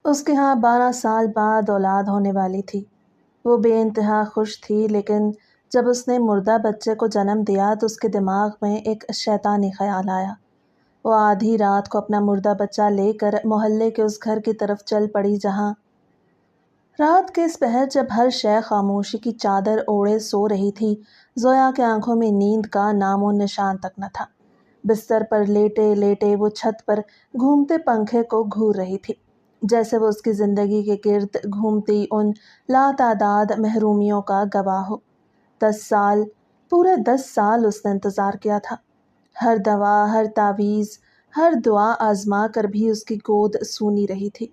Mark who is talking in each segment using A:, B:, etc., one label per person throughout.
A: اس کے ہاں 12 سال بعد اولاد ہونے والی تھی۔ وہ بے انتہا خوش تھی، لیکن جب اس نے مردہ بچے کو جنم دیا تو اس کے دماغ میں ایک شیطانی خیال آیا۔ وہ آدھی رات کو اپنا مردہ بچہ لے کر محلے کے اس گھر کی طرف چل پڑی جہاں رات کے اس پہر جب ہر شے خاموشی کی چادر اوڑھے سو رہی تھی، زویا کے آنکھوں میں نیند کا نام و نشان تک نہ تھا۔ بستر پر لیٹے لیٹے وہ چھت پر گھومتے پنکھے کو گھور رہی تھی، جیسے وہ اس کی زندگی کے گرد گھومتی ان لاتعداد محرومیوں کا گواہ ہو۔ 10 سال، پورے 10 سال اس نے انتظار کیا تھا۔ ہر دوا، ہر تعویذ، ہر دعا آزما کر بھی اس کی گود سونی رہی تھی۔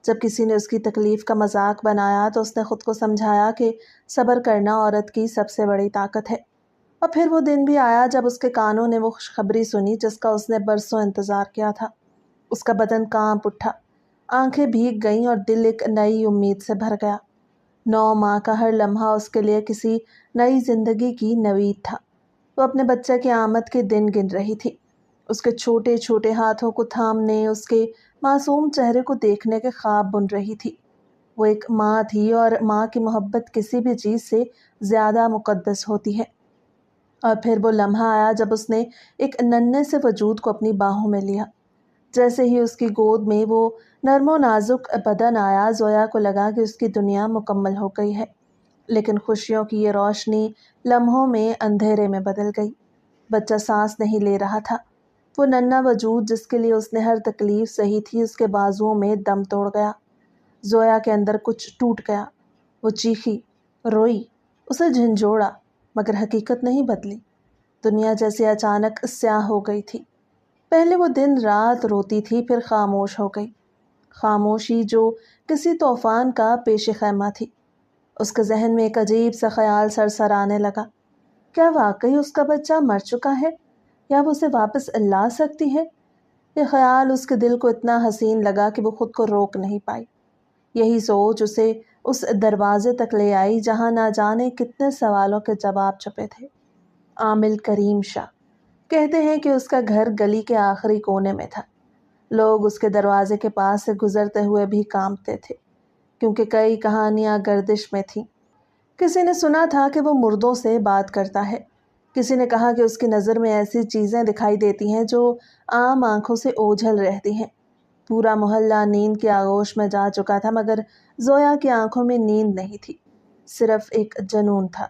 A: جب کسی نے اس کی تکلیف کا مذاق بنایا تو اس نے خود کو سمجھایا کہ صبر کرنا عورت کی سب سے بڑی طاقت ہے۔ اور پھر وہ دن بھی آیا جب اس کے کانوں نے وہ خوشخبری سنی جس کا اس نے برسوں انتظار کیا تھا۔ اس کا بدن کانپ اٹھا، آنکھیں بھیگ گئیں اور دل ایک نئی امید سے بھر گیا۔ 9 ماہ کا ہر لمحہ اس کے لیے کسی نئی زندگی کی نوید تھا۔ وہ اپنے بچے کی آمد کے دن گن رہی تھی، اس کے چھوٹے چھوٹے ہاتھوں کو تھامنے، اس کے معصوم چہرے کو دیکھنے کے خواب بن رہی تھی۔ وہ ایک ماں تھی، اور ماں کی محبت کسی بھی چیز سے زیادہ مقدس ہوتی ہے۔ اور پھر وہ لمحہ آیا جب اس نے ایک ننھے سے وجود کو اپنی باہوں میں لیا۔ جیسے ہی اس کی گود میں وہ نرم و نازک بدن آیا، زویا کو لگا کہ اس کی دنیا مکمل ہو گئی ہے۔ لیکن خوشیوں کی یہ روشنی لمحوں میں اندھیرے میں بدل گئی۔ بچہ سانس نہیں لے رہا تھا۔ وہ ننھا وجود جس کے لیے اس نے ہر تکلیف سہی تھی، اس کے بازوؤں میں دم توڑ گیا۔ زویا کے اندر کچھ ٹوٹ گیا۔ وہ چیخی، روئی، اسے جھنجھوڑا، مگر حقیقت نہیں بدلی۔ دنیا جیسے اچانک سیاہ ہو گئی تھی۔ پہلے وہ دن رات روتی تھی، پھر خاموش ہو گئی، خاموشی جو کسی طوفان کا پیش خیمہ تھی۔ اس کے ذہن میں ایک عجیب سا خیال سرسرانے لگا۔ کیا واقعی اس کا بچہ مر چکا ہے، یا وہ اسے واپس لا سکتی ہے؟ یہ خیال اس کے دل کو اتنا حسین لگا کہ وہ خود کو روک نہیں پائی۔ یہی سوچ اسے اس دروازے تک لے آئی جہاں نہ جانے کتنے سوالوں کے جواب چھپے تھے۔ عامل کریم شاہ کہتے ہیں کہ اس کا گھر گلی کے آخری کونے میں تھا۔ لوگ اس کے دروازے کے پاس سے گزرتے ہوئے بھی کانپتے تھے، کیونکہ کئی کہانیاں گردش میں تھیں۔ کسی نے سنا تھا کہ وہ مردوں سے بات کرتا ہے، کسی نے کہا کہ اس کی نظر میں ایسی چیزیں دکھائی دیتی ہیں جو عام آنکھوں سے اوجھل رہتی ہیں۔ پورا محلہ نیند کی آغوش میں جا چکا تھا، مگر زویا کی آنکھوں میں نیند نہیں تھی، صرف ایک جنون تھا،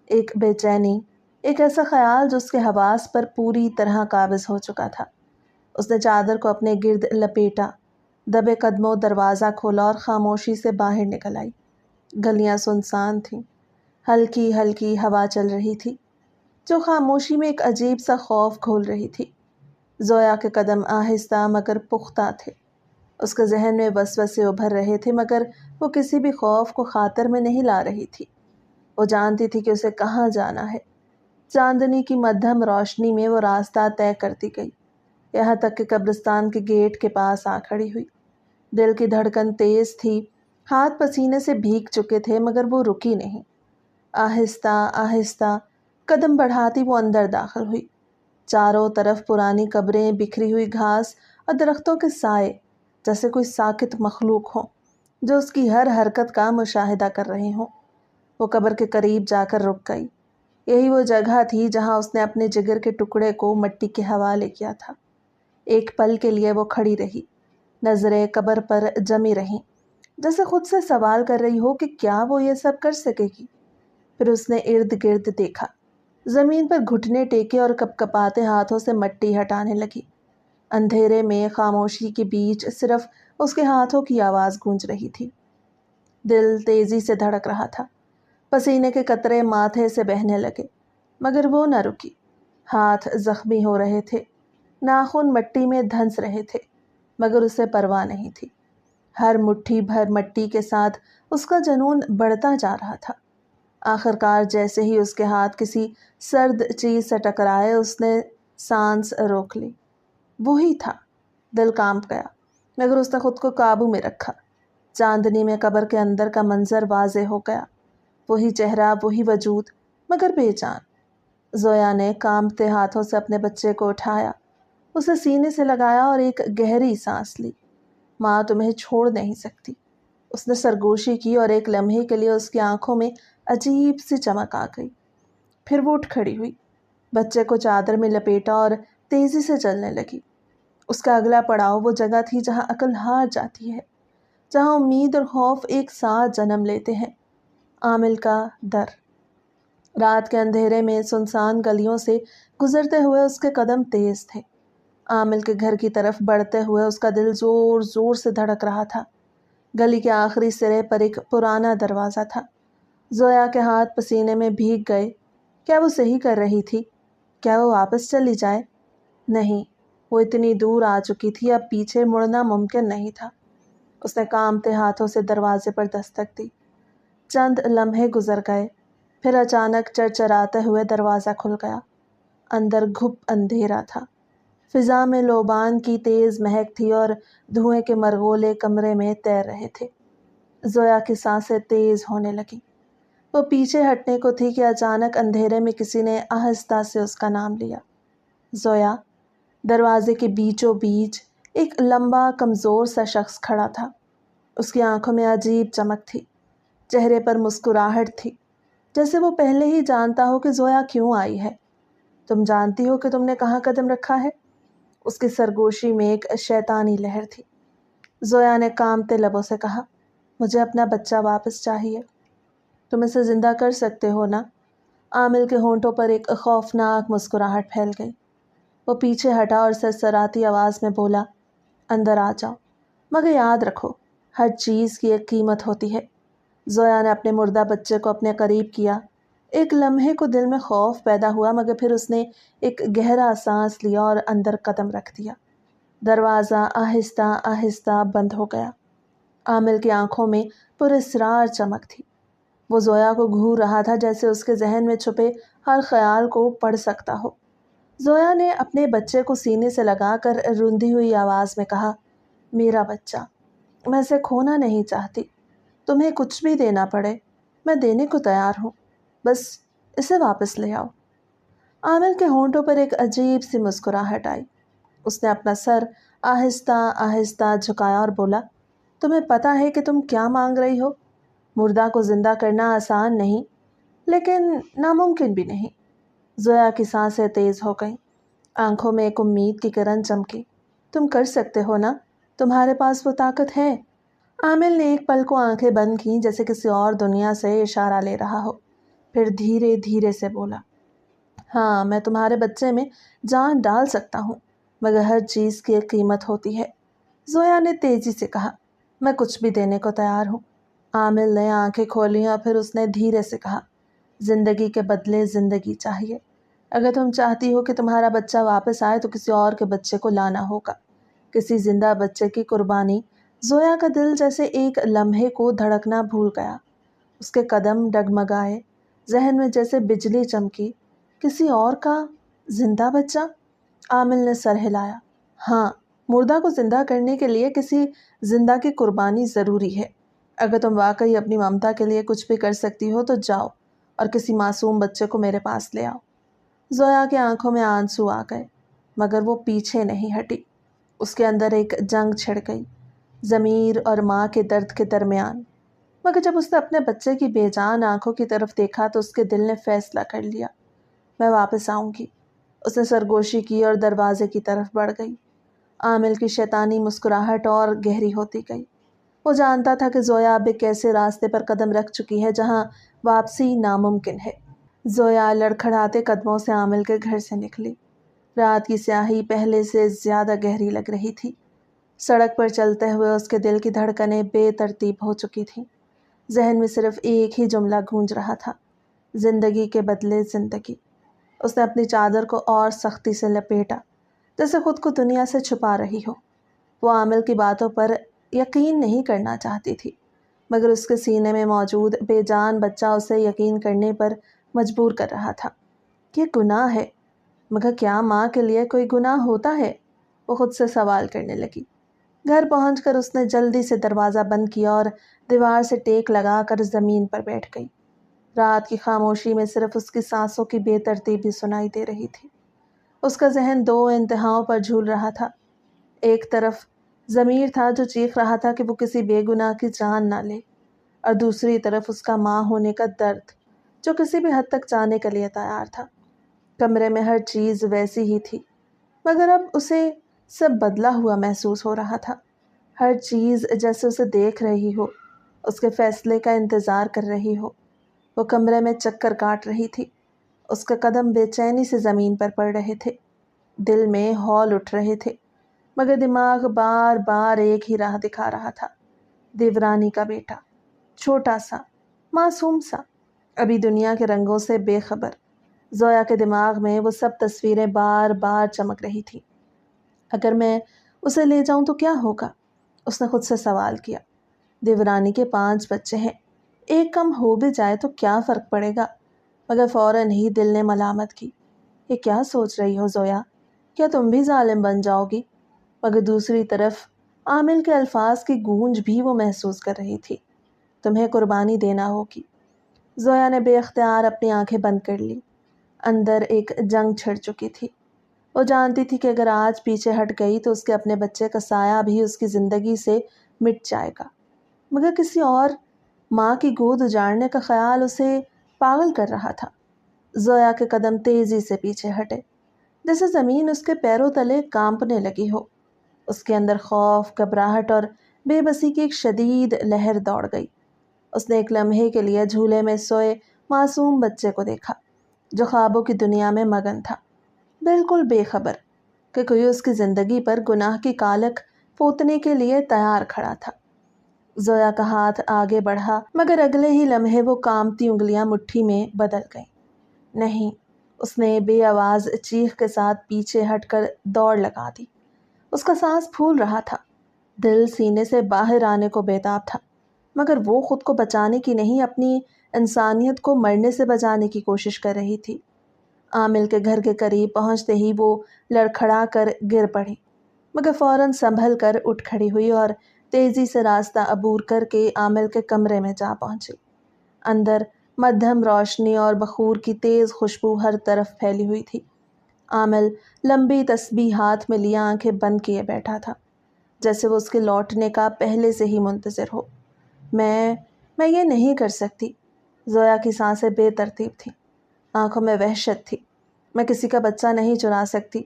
A: ایک بے چینی، ایک ایسا خیال جو اس کے حواس پر پوری طرح قابض ہو چکا تھا۔ اس نے چادر کو اپنے گرد لپیٹا، دبے قدموں دروازہ کھولا اور خاموشی سے باہر نکل آئی۔ گلیاں سنسان تھیں، ہلکی ہلکی ہوا چل رہی تھی جو خاموشی میں ایک عجیب سا خوف گھول رہی تھی۔ زویا کے قدم آہستہ مگر پختہ تھے۔ اس کے ذہن میں وسوسے ابھر رہے تھے، مگر وہ کسی بھی خوف کو خاطر میں نہیں لا رہی تھی۔ وہ جانتی تھی کہ اسے کہاں جانا ہے۔ چاندنی کی مدھم روشنی میں وہ راستہ طے کرتی گئی، یہاں تک کہ قبرستان کے گیٹ کے پاس آ کھڑی ہوئی۔ دل کی دھڑکن تیز تھی، ہاتھ پسینے سے بھیگ چکے تھے، مگر وہ رکی نہیں۔ آہستہ آہستہ قدم بڑھاتی وہ اندر داخل ہوئی۔ چاروں طرف پرانی قبریں، بکھری ہوئی گھاس اور درختوں کے سائے، جیسے کوئی ساکت مخلوق ہو جو اس کی ہر حرکت کا مشاہدہ کر رہے ہوں۔ وہ قبر کے قریب جا کر رک گئی۔ یہی وہ جگہ تھی جہاں اس نے اپنے جگر کے ٹکڑے کو مٹی کے حوالے کیا تھا۔ ایک پل کے لیے وہ کھڑی رہی، نظریں قبر پر جمی رہیں، جیسے خود سے سوال کر رہی ہو کہ کیا وہ یہ سب کر سکے گی۔ پھر اس نے ارد گرد دیکھا، زمین پر گھٹنے ٹیکے اور کپکپاتے ہاتھوں سے مٹی ہٹانے لگی۔ اندھیرے میں خاموشی کے بیچ صرف اس کے ہاتھوں کی آواز گونج رہی تھی۔ دل تیزی سے دھڑک رہا تھا، پسینے کے قطرے ماتھے سے بہنے لگے، مگر وہ نہ رکی۔ ہاتھ زخمی ہو رہے تھے، ناخن مٹی میں دھنس رہے تھے، مگر اسے پرواہ نہیں تھی۔ ہر مٹھی بھر مٹی کے ساتھ اس کا جنون بڑھتا جا رہا تھا۔ آخرکار جیسے ہی اس کے ہاتھ کسی سرد چیز سے ٹکرائے، اس نے سانس روک لی۔ وہی تھا۔ دل کانپ گیا، مگر اس نے خود کو قابو میں رکھا۔ چاندنی میں قبر کے اندر کا منظر واضح ہو گیا، وہی چہرہ، وہی وجود، مگر بے جان۔ زویا نے کانپتے ہاتھوں سے اپنے بچے کو اٹھایا، اسے سینے سے لگایا اور ایک گہری سانس لی۔ ماں تمہیں چھوڑ نہیں سکتی۔ اس نے سرگوشی کی اور ایک لمحے کے لیے اس کی آنکھوں میں عجیب سی چمک آ گئی۔ پھر وہ اٹھ کھڑی ہوئی، بچے کو چادر میں لپیٹا اور تیزی سے چلنے لگی۔ اس کا اگلا پڑاؤ وہ جگہ تھی جہاں عقل ہار جاتی ہے، جہاں امید اور خوف ایک ساتھ جنم لیتے ہیں۔ عامل کا در۔ رات کے اندھیرے میں سنسان گلیوں سے گزرتے ہوئے اس کے قدم تیز تھے۔ عامل کے گھر کی طرف بڑھتے ہوئے اس کا دل زور زور سے دھڑک رہا تھا۔ گلی کے آخری سرے پر ایک پرانا دروازہ تھا۔ زویا کے ہاتھ پسینے میں بھیگ گئے۔ کیا وہ صحیح کر رہی تھی؟ کیا وہ واپس چلی جائے؟ نہیں، وہ اتنی دور آ چکی تھی، اب پیچھے مڑنا ممکن نہیں تھا۔ اس نے کانپتے ہاتھوں سے دروازے پر دستک دی۔ چند لمحے گزر گئے، پھر اچانک چرچراتے ہوئے دروازہ کھل گیا۔ اندر گھپ اندھیرا تھا۔ فضا میں لوبان کی تیز مہک تھی اور دھوئیں کے مرغولے کمرے میں تیر رہے تھے۔ زویا کی سانسیں تیز ہونے لگیں۔ وہ پیچھے ہٹنے کو تھی کہ اچانک اندھیرے میں کسی نے آہستہ سے اس کا نام لیا۔ زویا۔ دروازے کے بیچوں بیچ ایک لمبا کمزور سا شخص کھڑا تھا۔ اس کی آنکھوں میں عجیب چمک تھی، چہرے پر مسکراہٹ تھی، جیسے وہ پہلے ہی جانتا ہو کہ زویا کیوں آئی ہے۔ تم جانتی ہو کہ تم نے کہاں قدم رکھا ہے؟ اس کی سرگوشی میں ایک شیطانی لہر تھی۔ زویا نے کانپتے لبوں سے کہا، مجھے اپنا بچہ واپس چاہیے۔ تم اسے زندہ کر سکتے ہو نا؟ عامل کے ہونٹوں پر ایک خوفناک مسکراہٹ پھیل گئی۔ وہ پیچھے ہٹا اور سرسراتی آواز میں بولا، اندر آ جاؤ، مگر یاد رکھو ہر چیز کی ایک قیمت ہوتی ہے۔ زویا نے اپنے مردہ بچے کو اپنے قریب کیا۔ ایک لمحے کو دل میں خوف پیدا ہوا، مگر پھر اس نے ایک گہرا سانس لیا اور اندر قدم رکھ دیا۔ دروازہ آہستہ آہستہ بند ہو گیا۔ عامل کی آنکھوں میں پراسرار چمک تھی۔ وہ زویا کو گھور رہا تھا، جیسے اس کے ذہن میں چھپے ہر خیال کو پڑھ سکتا ہو۔ زویا نے اپنے بچے کو سینے سے لگا کر روندھی ہوئی آواز میں کہا، میرا بچہ، میں اسے کھونا نہیں چاہتی۔ تمہیں کچھ بھی دینا پڑے، میں دینے کو تیار ہوں، بس اسے واپس لے آؤ۔ عامل کے ہونٹوں پر ایک عجیب سی مسکراہٹ آئی۔ اس نے اپنا سر آہستہ آہستہ جھکایا اور بولا، تمہیں پتہ ہے کہ تم کیا مانگ رہی ہو؟ مردہ کو زندہ کرنا آسان نہیں، لیکن ناممکن بھی نہیں۔ زویا کی سانسیں تیز ہو گئیں، آنکھوں میں ایک امید کی کرن چمکی۔ تم کر سکتے ہو نا؟ تمہارے پاس وہ طاقت ہے۔ عامل نے ایک پل کو آنکھیں بند کیں، جیسے کسی اور دنیا سے اشارہ لے رہا ہو، پھر دھیرے دھیرے سے بولا، ہاں، میں تمہارے بچے میں جان ڈال سکتا ہوں، مگر ہر چیز کی ایک قیمت ہوتی ہے۔ زویا نے تیزی سے کہا، میں کچھ بھی دینے کو تیار ہوں۔ عامل نے آنکھیں کھولیں اور پھر اس نے دھیرے سے کہا، زندگی کے بدلے زندگی چاہیے۔ اگر تم چاہتی ہو کہ تمہارا بچہ واپس آئے تو کسی اور کے بچے کو لانا ہوگا، کسی زندہ بچے کی قربانی۔ زویا کا دل جیسے ایک لمحے کو دھڑکنا بھول گیا۔ اس کے قدم ڈگمگائے، ذہن میں جیسے بجلی چمکی۔ کسی اور کا زندہ بچہ؟ عامل نے سر ہلایا۔ ہاں، مردہ کو زندہ کرنے کے لیے کسی زندہ کی قربانی ضروری ہے۔ اگر تم واقعی اپنی ممتا کے لیے کچھ بھی کر سکتی ہو تو جاؤ اور کسی معصوم بچے کو میرے پاس لے آؤ۔ زویا کی آنکھوں میں آنسو آ گئے، مگر وہ پیچھے نہیں ہٹی۔ اس کے اندر ایک جنگ چھڑ گئی، ضمیر اور ماں کے درد کے درمیان۔ مگر جب اس نے اپنے بچے کی بے جان آنکھوں کی طرف دیکھا تو اس کے دل نے فیصلہ کر لیا، میں واپس آؤں گی۔ اس نے سرگوشی کی اور دروازے کی طرف بڑھ گئی۔ عامل کی شیطانی مسکراہٹ اور گہری ہوتی گئی۔ وہ جانتا تھا کہ زویا اب ایک ایسے راستے پر قدم رکھ چکی ہے جہاں واپسی ناممکن ہے۔ زویا لڑکھڑاتے قدموں سے عامل کے گھر سے نکلی۔ رات کی سیاہی پہلے سے زیادہ گہری لگ رہی تھی۔ سڑک پر چلتے ہوئے اس کے دل کی دھڑکنیں بے ترتیب ہو چکی تھیں۔ ذہن میں صرف ایک ہی جملہ گونج رہا تھا، زندگی کے بدلے زندگی۔ اس نے اپنی چادر کو اور سختی سے لپیٹا، جیسے خود کو دنیا سے چھپا رہی ہو۔ وہ عامل کی باتوں پر یقین نہیں کرنا چاہتی تھی، مگر اس کے سینے میں موجود بے جان بچہ اسے یقین کرنے پر مجبور کر رہا تھا۔ یہ گناہ ہے، مگر کیا ماں کے لیے کوئی گناہ ہوتا ہے؟ وہ خود سے سوال کرنے لگی۔ گھر پہنچ کر اس نے جلدی سے دروازہ بند کیا اور دیوار سے ٹیک لگا کر زمین پر بیٹھ گئی۔ رات کی خاموشی میں صرف اس کی سانسوں کی بے ترتیبی سنائی دے رہی تھی۔ اس کا ذہن دو انتہاؤں پر جھول رہا تھا۔ ایک طرف ضمیر تھا جو چیخ رہا تھا کہ وہ کسی بے گناہ کی جان نہ لے، اور دوسری طرف اس کا ماں ہونے کا درد جو کسی بھی حد تک جانے کے لیے تیار تھا۔ کمرے میں ہر چیز ویسی ہی تھی، مگر اب اسے سب بدلا ہوا محسوس ہو رہا تھا۔ ہر چیز جیسے اسے دیکھ رہی ہو، اس کے فیصلے کا انتظار کر رہی ہو۔ وہ کمرے میں چکر کاٹ رہی تھی، اس کے قدم بے چینی سے زمین پر پڑ رہے تھے، دل میں ہول اٹھ رہے تھے، مگر دماغ بار بار ایک ہی راہ دکھا رہا تھا۔ دیورانی کا بیٹا، چھوٹا سا، معصوم سا، ابھی دنیا کے رنگوں سے بے خبر۔ زویا کے دماغ میں وہ سب تصویریں بار بار چمک رہی تھی۔ اگر میں اسے لے جاؤں تو کیا ہوگا؟ اس نے خود سے سوال کیا۔ دیورانی کے 5 بچے ہیں، ایک کم ہو بھی جائے تو کیا فرق پڑے گا؟ مگر فوراً ہی دل نے ملامت کی۔ یہ کیا سوچ رہی ہو زویا؟ کیا تم بھی ظالم بن جاؤ گی؟ مگر دوسری طرف عامل کے الفاظ کی گونج بھی وہ محسوس کر رہی تھی۔ تمہیں قربانی دینا ہوگی۔ زویا نے بے اختیار اپنی آنکھیں بند کر لی۔ اندر ایک جنگ چھڑ چکی تھی۔ وہ جانتی تھی کہ اگر آج پیچھے ہٹ گئی تو اس کے اپنے بچے کا سایہ بھی اس کی زندگی سے مٹ جائے گا، مگر کسی اور ماں کی گود اجاڑنے کا خیال اسے پاگل کر رہا تھا۔ زویا کے قدم تیزی سے پیچھے ہٹے، جیسے زمین اس کے پیروں تلے کانپنے لگی ہو۔ اس کے اندر خوف، گھبراہٹ اور بے بسی کی ایک شدید لہر دوڑ گئی۔ اس نے ایک لمحے کے لیے جھولے میں سوئے معصوم بچے کو دیکھا، جو خوابوں کی دنیا میں مگن تھا، بالکل بے خبر کہ کوئی اس کی زندگی پر گناہ کی کالک پوتنے کے لیے تیار کھڑا تھا۔ زویا کا ہاتھ آگے بڑھا، مگر اگلے ہی لمحے وہ کانپتی انگلیاں مٹھی میں بدل گئیں۔ نہیں، اس نے بے آواز چیخ کے ساتھ پیچھے ہٹ کر دوڑ لگا دی۔ اس کا سانس پھول رہا تھا، دل سینے سے باہر آنے کو بیتاب تھا، مگر وہ خود کو بچانے کی نہیں، اپنی انسانیت کو مرنے سے بچانے کی کوشش کر رہی تھی۔ عامل کے گھر کے قریب پہنچتے ہی وہ لڑکھڑا کر گر پڑی، مگر فوراً سنبھل کر اٹھ کھڑی ہوئی اور تیزی سے راستہ عبور کر کے عامل کے کمرے میں جا پہنچی۔ اندر مدھم روشنی اور بخور کی تیز خوشبو ہر طرف پھیلی ہوئی تھی۔ عامل لمبی تسبیح ہاتھ میں لیا آنکھیں بند کیے بیٹھا تھا، جیسے وہ اس کے لوٹنے کا پہلے سے ہی منتظر ہو۔ میں یہ نہیں کر سکتی۔ زویا کی سانسیں بے ترتیب تھیں، آنکھوں میں وحشت تھی۔ میں کسی کا بچہ نہیں چرا سکتی،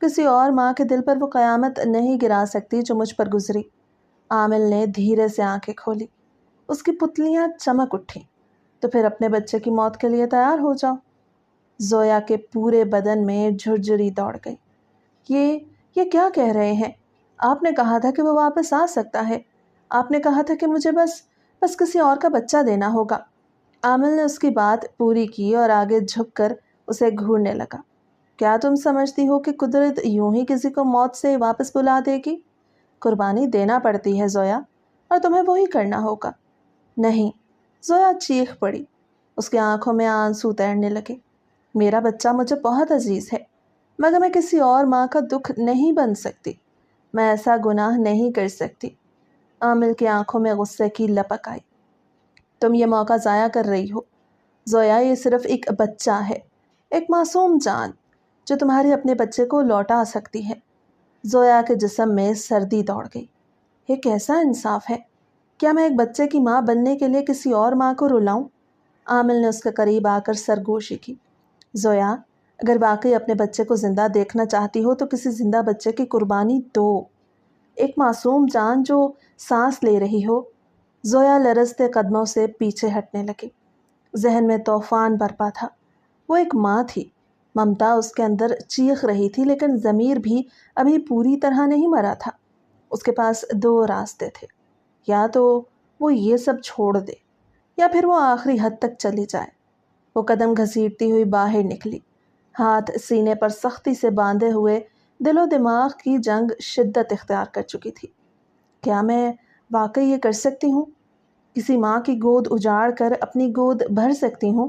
A: کسی اور ماں کے دل پر وہ قیامت نہیں گرا سکتی جو مجھ پر گزری۔ عامل نے دھیرے سے آنکھیں کھولی، اس کی پتلیاں چمک اٹھیں۔ تو پھر اپنے بچے کی موت کے لیے تیار ہو جاؤ۔ زویا کے پورے بدن میں جھرجھری دوڑ گئی۔ یہ کیا کہہ رہے ہیں؟ آپ نے کہا تھا کہ وہ واپس آ سکتا ہے، آپ نے کہا تھا کہ مجھے بس کسی اور کا بچہ دینا ہوگا۔ عامل نے اس کی بات پوری کی اور آگے جھک کر اسے گھورنے لگا۔ کیا تم سمجھتی ہو کہ قدرت یوں ہی کسی کو موت سے واپس بلا دے گی؟ قربانی دینا پڑتی ہے زویا، اور تمہیں وہی کرنا ہوگا۔ نہیں، زویا چیخ پڑی، اس کی آنکھوں میں آنسو تیرنے لگے۔ میرا بچہ مجھے بہت عزیز ہے، مگر میں کسی اور ماں کا دکھ نہیں بن سکتی، میں ایسا گناہ نہیں کر سکتی۔ عامل کی آنکھوں میں غصے کی لپک آئی۔ تم یہ موقع ضائع کر رہی ہو زویا، یہ صرف ایک بچہ ہے، ایک معصوم جان جو تمہارے اپنے بچے کو لوٹا سکتی ہے۔ زویا کے جسم میں سردی دوڑ گئی۔ یہ کیسا انصاف ہے؟ کیا میں ایک بچے کی ماں بننے کے لیے کسی اور ماں کو رلاؤں؟ عامل نے اس کے قریب آ کر سرگوشی کی۔ زویا، اگر واقعی اپنے بچے کو زندہ دیکھنا چاہتی ہو تو کسی زندہ بچے کی قربانی دو، ایک معصوم جان جو سانس لے رہی ہو۔ زویا لرزتے قدموں سے پیچھے ہٹنے لگی۔ ذہن میں طوفان برپا تھا۔ وہ ایک ماں تھی، ممتا اس کے اندر چیخ رہی تھی، لیکن ضمیر بھی ابھی پوری طرح نہیں مرا تھا۔ اس کے پاس 2 راستے تھے، یا تو وہ یہ سب چھوڑ دے، یا پھر وہ آخری حد تک چلی جائے۔ وہ قدم گھسیٹتی ہوئی باہر نکلی، ہاتھ سینے پر سختی سے باندھے ہوئے، دل و دماغ کی جنگ شدت اختیار کر چکی تھی۔ کیا میں واقعی یہ کر سکتی ہوں؟ کسی ماں کی گود اجاڑ کر اپنی گود بھر سکتی ہوں؟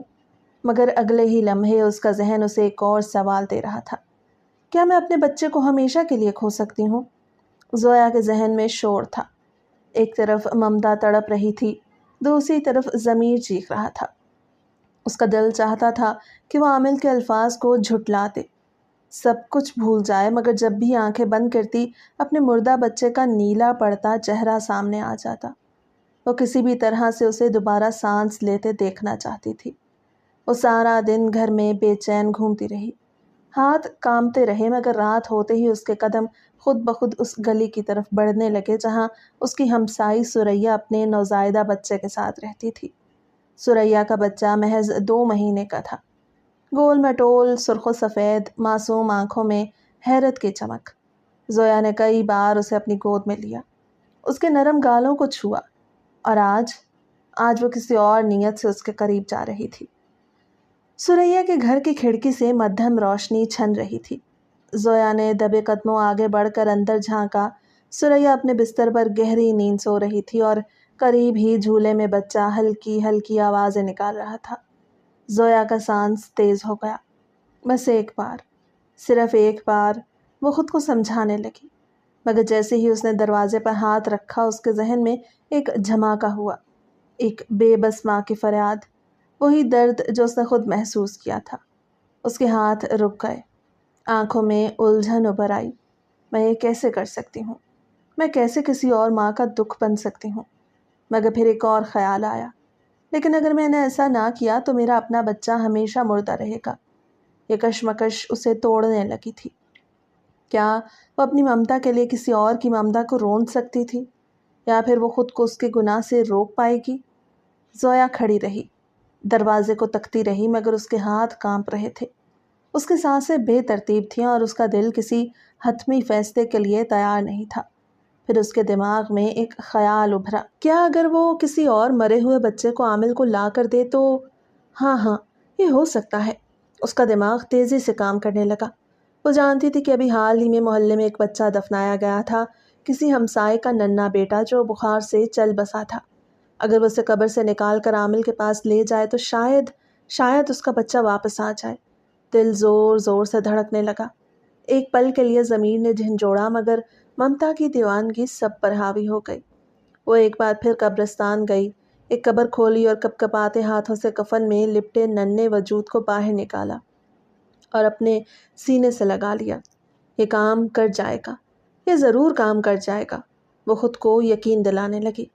A: مگر اگلے ہی لمحے اس کا ذہن اسے ایک اور سوال دے رہا تھا۔ کیا میں اپنے بچے کو ہمیشہ کے لیے کھو سکتی ہوں؟ زویا کے ذہن میں شور تھا۔ ایک طرف ممتا تڑپ رہی تھی، دوسری طرف ضمیر چیخ رہا تھا۔ اس کا دل چاہتا تھا کہ وہ عامل کے الفاظ کو جھٹلا دے، سب کچھ بھول جائے، مگر جب بھی آنکھیں بند کرتی اپنے مردہ بچے کا نیلا پڑتا چہرہ سامنے آ جاتا۔ وہ کسی بھی طرح سے اسے دوبارہ سانس لیتے دیکھنا چاہتی تھی۔ وہ سارا دن گھر میں بے چین گھومتی رہی، ہاتھ کامتے رہے، مگر رات ہوتے ہی اس کے قدم خود بخود اس گلی کی طرف بڑھنے لگے جہاں اس کی ہمسائی سریا اپنے نوزائیدہ بچے کے ساتھ رہتی تھی۔ سریا کا بچہ محض 2 مہینے کا تھا، گول مٹول، سرخ و سفید، معصوم آنکھوں میں حیرت کی چمک۔ زویا نے کئی بار اسے اپنی گود میں لیا، اس کے نرم گالوں کو چھوا، اور آج وہ کسی اور نیت سے اس کے قریب جا رہی تھی۔ سریا کے گھر کی کھڑکی سے مدھم روشنی چھن رہی تھی۔ زویا نے دبے قدموں آگے بڑھ کر اندر جھانکا۔ سریا اپنے بستر پر گہری نیند سو رہی تھی اور قریب ہی جھولے میں بچہ ہلکی ہلکی آوازیں نکال رہا تھا۔ زویا کا سانس تیز ہو گیا۔ بس ایک بار، صرف ایک بار، وہ خود کو سمجھانے لگی، مگر جیسے ہی اس نے دروازے پر ہاتھ رکھا اس کے ذہن میں ایک جھماکا ہوا، ایک بے بس ماں کی فریاد، وہی درد جو اس نے خود محسوس کیا تھا۔ اس کے ہاتھ رک گئے، آنکھوں میں الجھن ابھر آئی۔ میں یہ کیسے کر سکتی ہوں؟ میں کیسے کسی اور ماں کا دکھ بن سکتی ہوں؟ مگر پھر ایک اور خیال آیا، لیکن اگر میں نے ایسا نہ کیا تو میرا اپنا بچہ ہمیشہ مردہ رہے گا۔ یہ کشمکش اسے توڑنے لگی تھی۔ کیا وہ اپنی ممتا کے لیے کسی اور کی ممتا کو رون سکتی تھی، یا پھر وہ خود کو اس کے گناہ سے روک پائے گی؟ زویا کھڑی رہی، دروازے کو تکتی رہی، مگر اس کے ہاتھ کانپ رہے تھے، اس کی سانسیں بے ترتیب تھیں اور اس کا دل کسی حتمی فیصلے کے لیے تیار نہیں تھا۔ پھر اس کے دماغ میں ایک خیال ابھرا، کیا اگر وہ کسی اور مرے ہوئے بچے کو عامل کو لا کر دے تو؟ ہاں، یہ ہو سکتا ہے۔ اس کا دماغ تیزی سے کام کرنے لگا۔ وہ جانتی تھی کہ ابھی حال ہی میں محلے میں ایک بچہ دفنایا گیا تھا، کسی ہمسائے کا ننھا بیٹا جو بخار سے چل بسا تھا۔ اگر وہ اسے قبر سے نکال کر عامل کے پاس لے جائے تو شاید اس کا بچہ واپس آ جائے۔ دل زور زور سے دھڑکنے لگا۔ ایک پل کے لیے ضمیر نے جھنجھوڑا، مگر ممتا کی دیوانگی سب پر حاوی ہو گئی۔ وہ ایک بار پھر قبرستان گئی، ایک قبر کھولی اور کپکپاتے ہاتھوں سے کفن میں لپٹے ننھے وجود کو باہر نکالا اور اپنے سینے سے لگا لیا۔ یہ کام کر جائے گا، یہ ضرور کام کر جائے گا، وہ خود کو یقین دلانے لگی۔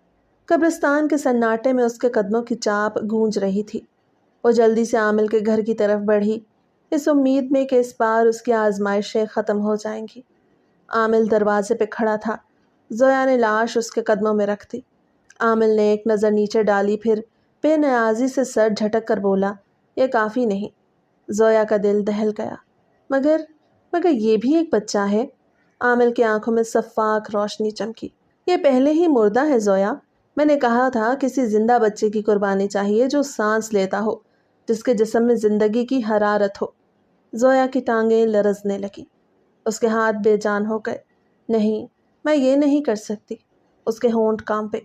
A: قبرستان کے سناٹے میں اس کے قدموں کی چاپ گونج رہی تھی۔ وہ جلدی سے عامل کے گھر کی طرف بڑھی، اس امید میں کہ اس بار اس کی آزمائشیں ختم ہو جائیں گی۔ عامل دروازے پہ کھڑا تھا۔ زویا نے لاش اس کے قدموں میں رکھ دی۔ عامل نے ایک نظر نیچے ڈالی، پھر بے نیازی سے سر جھٹک کر بولا، یہ کافی نہیں۔ زویا کا دل دہل گیا، مگر یہ بھی ایک بچہ ہے۔ عامل کی آنکھوں میں شفاف روشنی چمکی۔ یہ پہلے ہی مردہ ہے زویا، میں نے کہا تھا کسی زندہ بچے کی قربانی چاہیے جو سانس لیتا ہو، جس کے جسم میں زندگی کی حرارت ہو۔ زویا کی ٹانگیں لرزنے لگیں، اس کے ہاتھ بے جان ہو گئے۔ نہیں، میں یہ نہیں کر سکتی۔ اس کے ہونٹ کانپے۔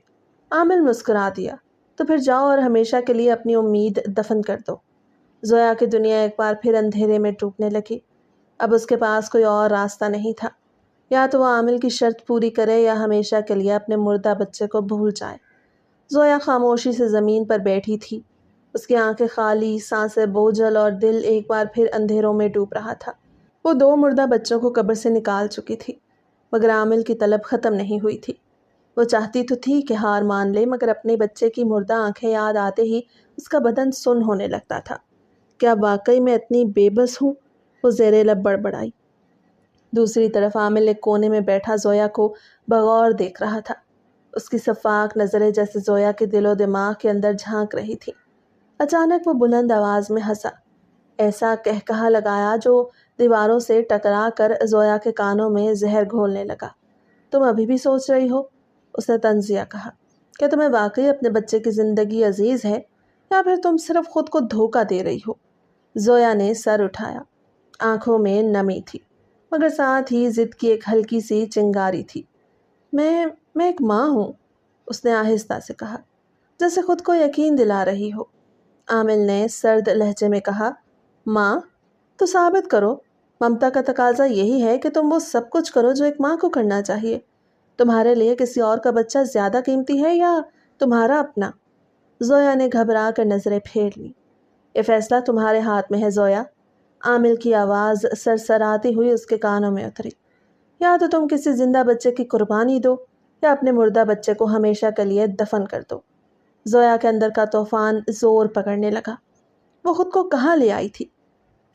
A: عامل مسکرا دیا، تو پھر جاؤ اور ہمیشہ کے لیے اپنی امید دفن کر دو۔ زویا کی دنیا ایک بار پھر اندھیرے میں ڈوبنے لگی۔ اب اس کے پاس کوئی اور راستہ نہیں تھا، یا تو وہ عامل کی شرط پوری کرے یا ہمیشہ کے لیے اپنے مردہ بچے کو بھول جائے۔ زویا خاموشی سے زمین پر بیٹھی تھی، اس کی آنکھیں خالی، سانسیں بوجھل اور دل ایک بار پھر اندھیروں میں ڈوب رہا تھا۔ وہ 2 مردہ بچوں کو قبر سے نکال چکی تھی، مگر عامل کی طلب ختم نہیں ہوئی تھی۔ وہ چاہتی تو تھی کہ ہار مان لے، مگر اپنے بچے کی مردہ آنکھیں یاد آتے ہی اس کا بدن سن ہونے لگتا تھا۔ کیا واقعی میں اتنی بے بس ہوں؟ وہ زیر لب بڑبڑائی۔ دوسری طرف عامل ایک کونے میں بیٹھا زویا کو بغور دیکھ رہا تھا۔ اس کی شفاف نظریں جیسے زویا کے دل و دماغ کے اندر جھانک رہی تھی۔ اچانک وہ بلند آواز میں ہنسا، ایسا قہقہا لگایا جو دیواروں سے ٹکرا کر زویا کے کانوں میں زہر گھولنے لگا۔ تم ابھی بھی سوچ رہی ہو؟ اس نے طنزیہ کہا۔ کیا تمہیں واقعی اپنے بچے کی زندگی عزیز ہے، یا پھر تم صرف خود کو دھوکہ دے رہی ہو؟ زویا نے سر اٹھایا، آنکھوں میں نمی تھی، مگر ساتھ ہی ضد کی ایک ہلکی سی چنگاری تھی۔ میں ایک ماں ہوں، اس نے آہستہ سے کہا، جیسے خود کو یقین دلا رہی ہو۔ عامل نے سرد لہجے میں کہا، ماں؟ تو ثابت کرو۔ ممتا کا تقاضا یہی ہے کہ تم وہ سب کچھ کرو جو ایک ماں کو کرنا چاہیے۔ تمہارے لیے کسی اور کا بچہ زیادہ قیمتی ہے یا تمہارا اپنا؟ زویا نے گھبرا کر نظریں پھیر لیں۔ یہ فیصلہ تمہارے ہاتھ میں ہے زویا، عامل کی آواز سرسراتی ہوئی اس کے کانوں میں اتری۔ یا تو تم کسی زندہ بچے کی قربانی دو یا اپنے مردہ بچے کو ہمیشہ کے لیے دفن کر دو۔ زویا کے اندر کا طوفان زور پکڑنے لگا۔ وہ خود کو کہاں لے آئی تھی؟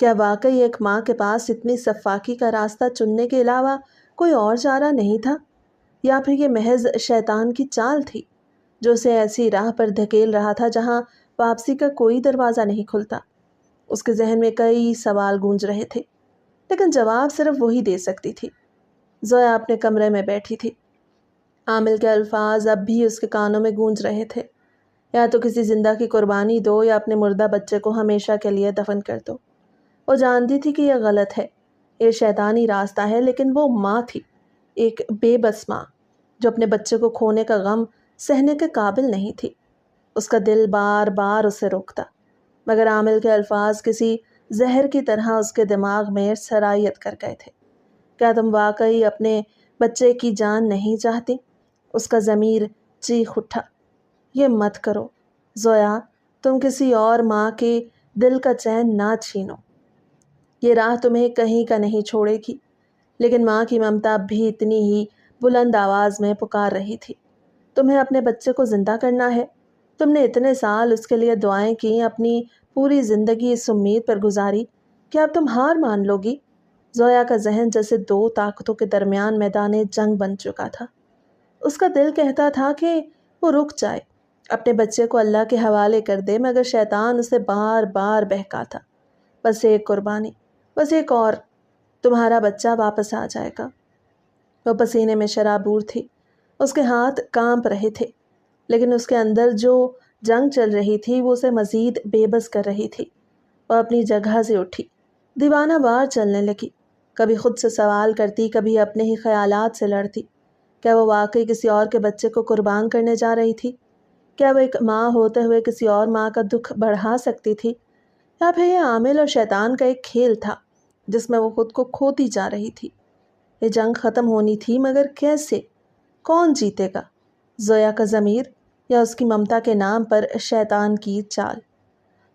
A: کیا واقعی ایک ماں کے پاس اتنی سفاکی کا راستہ چننے کے علاوہ کوئی اور چارہ نہیں تھا؟ یا پھر یہ محض شیطان کی چال تھی جو اسے ایسی راہ پر دھکیل رہا تھا جہاں واپسی کا کوئی دروازہ نہیں کھلتا؟ اس کے ذہن میں کئی سوال گونج رہے تھے، لیکن جواب صرف وہی دے سکتی تھی۔ زویا اپنے کمرے میں بیٹھی تھی۔ عامل کے الفاظ اب بھی اس کے کانوں میں گونج رہے تھے۔ یا تو کسی زندہ کی قربانی دو یا اپنے مردہ بچے کو ہمیشہ کے لیے دفن کر دو۔ وہ جانتی تھی کہ یہ غلط ہے، یہ شیطانی راستہ ہے، لیکن وہ ماں تھی، ایک بے بس ماں جو اپنے بچے کو کھونے کا غم سہنے کے قابل نہیں تھی۔ اس کا دل بار بار اسے روکتا، مگر عامل کے الفاظ کسی زہر کی طرح اس کے دماغ میں سرایت کر گئے تھے۔ کیا تم واقعی اپنے بچے کی جان نہیں چاہتی؟ اس کا ضمیر چیخ اٹھا۔ یہ مت کرو زویا، تم کسی اور ماں کے دل کا چین نہ چھینو۔ یہ راہ تمہیں کہیں کا نہیں چھوڑے گی۔ لیکن ماں کی ممتا بھی اتنی ہی بلند آواز میں پکار رہی تھی۔ تمہیں اپنے بچے کو زندہ کرنا ہے؟ تم نے اتنے سال اس کے لیے دعائیں کی، اپنی پوری زندگی اس امید پر گزاری کہ اب تم ہار مان لو گی؟ زویا کا ذہن جیسے دو طاقتوں کے درمیان میدان جنگ بن چکا تھا۔ اس کا دل کہتا تھا کہ وہ رک جائے، اپنے بچے کو اللہ کے حوالے کر دے، مگر شیطان اسے بار بار بہکاتا۔ بس ایک قربانی، بس ایک اور، تمہارا بچہ واپس آ جائے گا۔ وہ پسینے میں شرابور تھی، اس کے ہاتھ کانپ رہے تھے، لیکن اس کے اندر جو جنگ چل رہی تھی وہ اسے مزید بے بس کر رہی تھی۔ وہ اپنی جگہ سے اٹھی، دیوانہ وار چلنے لگی، کبھی خود سے سوال کرتی، کبھی اپنے ہی خیالات سے لڑتی۔ کیا وہ واقعی کسی اور کے بچے کو قربان کرنے جا رہی تھی؟ کیا وہ ایک ماں ہوتے ہوئے کسی اور ماں کا دکھ بڑھا سکتی تھی؟ یا پھر یہ عامل اور شیطان کا ایک کھیل تھا جس میں وہ خود کو کھوتی جا رہی تھی؟ یہ جنگ ختم ہونی تھی، مگر کیسے؟ کون جیتے گا؟ زویا کا ضمیر یا اس کی ممتا کے نام پر شیطان کی چال؟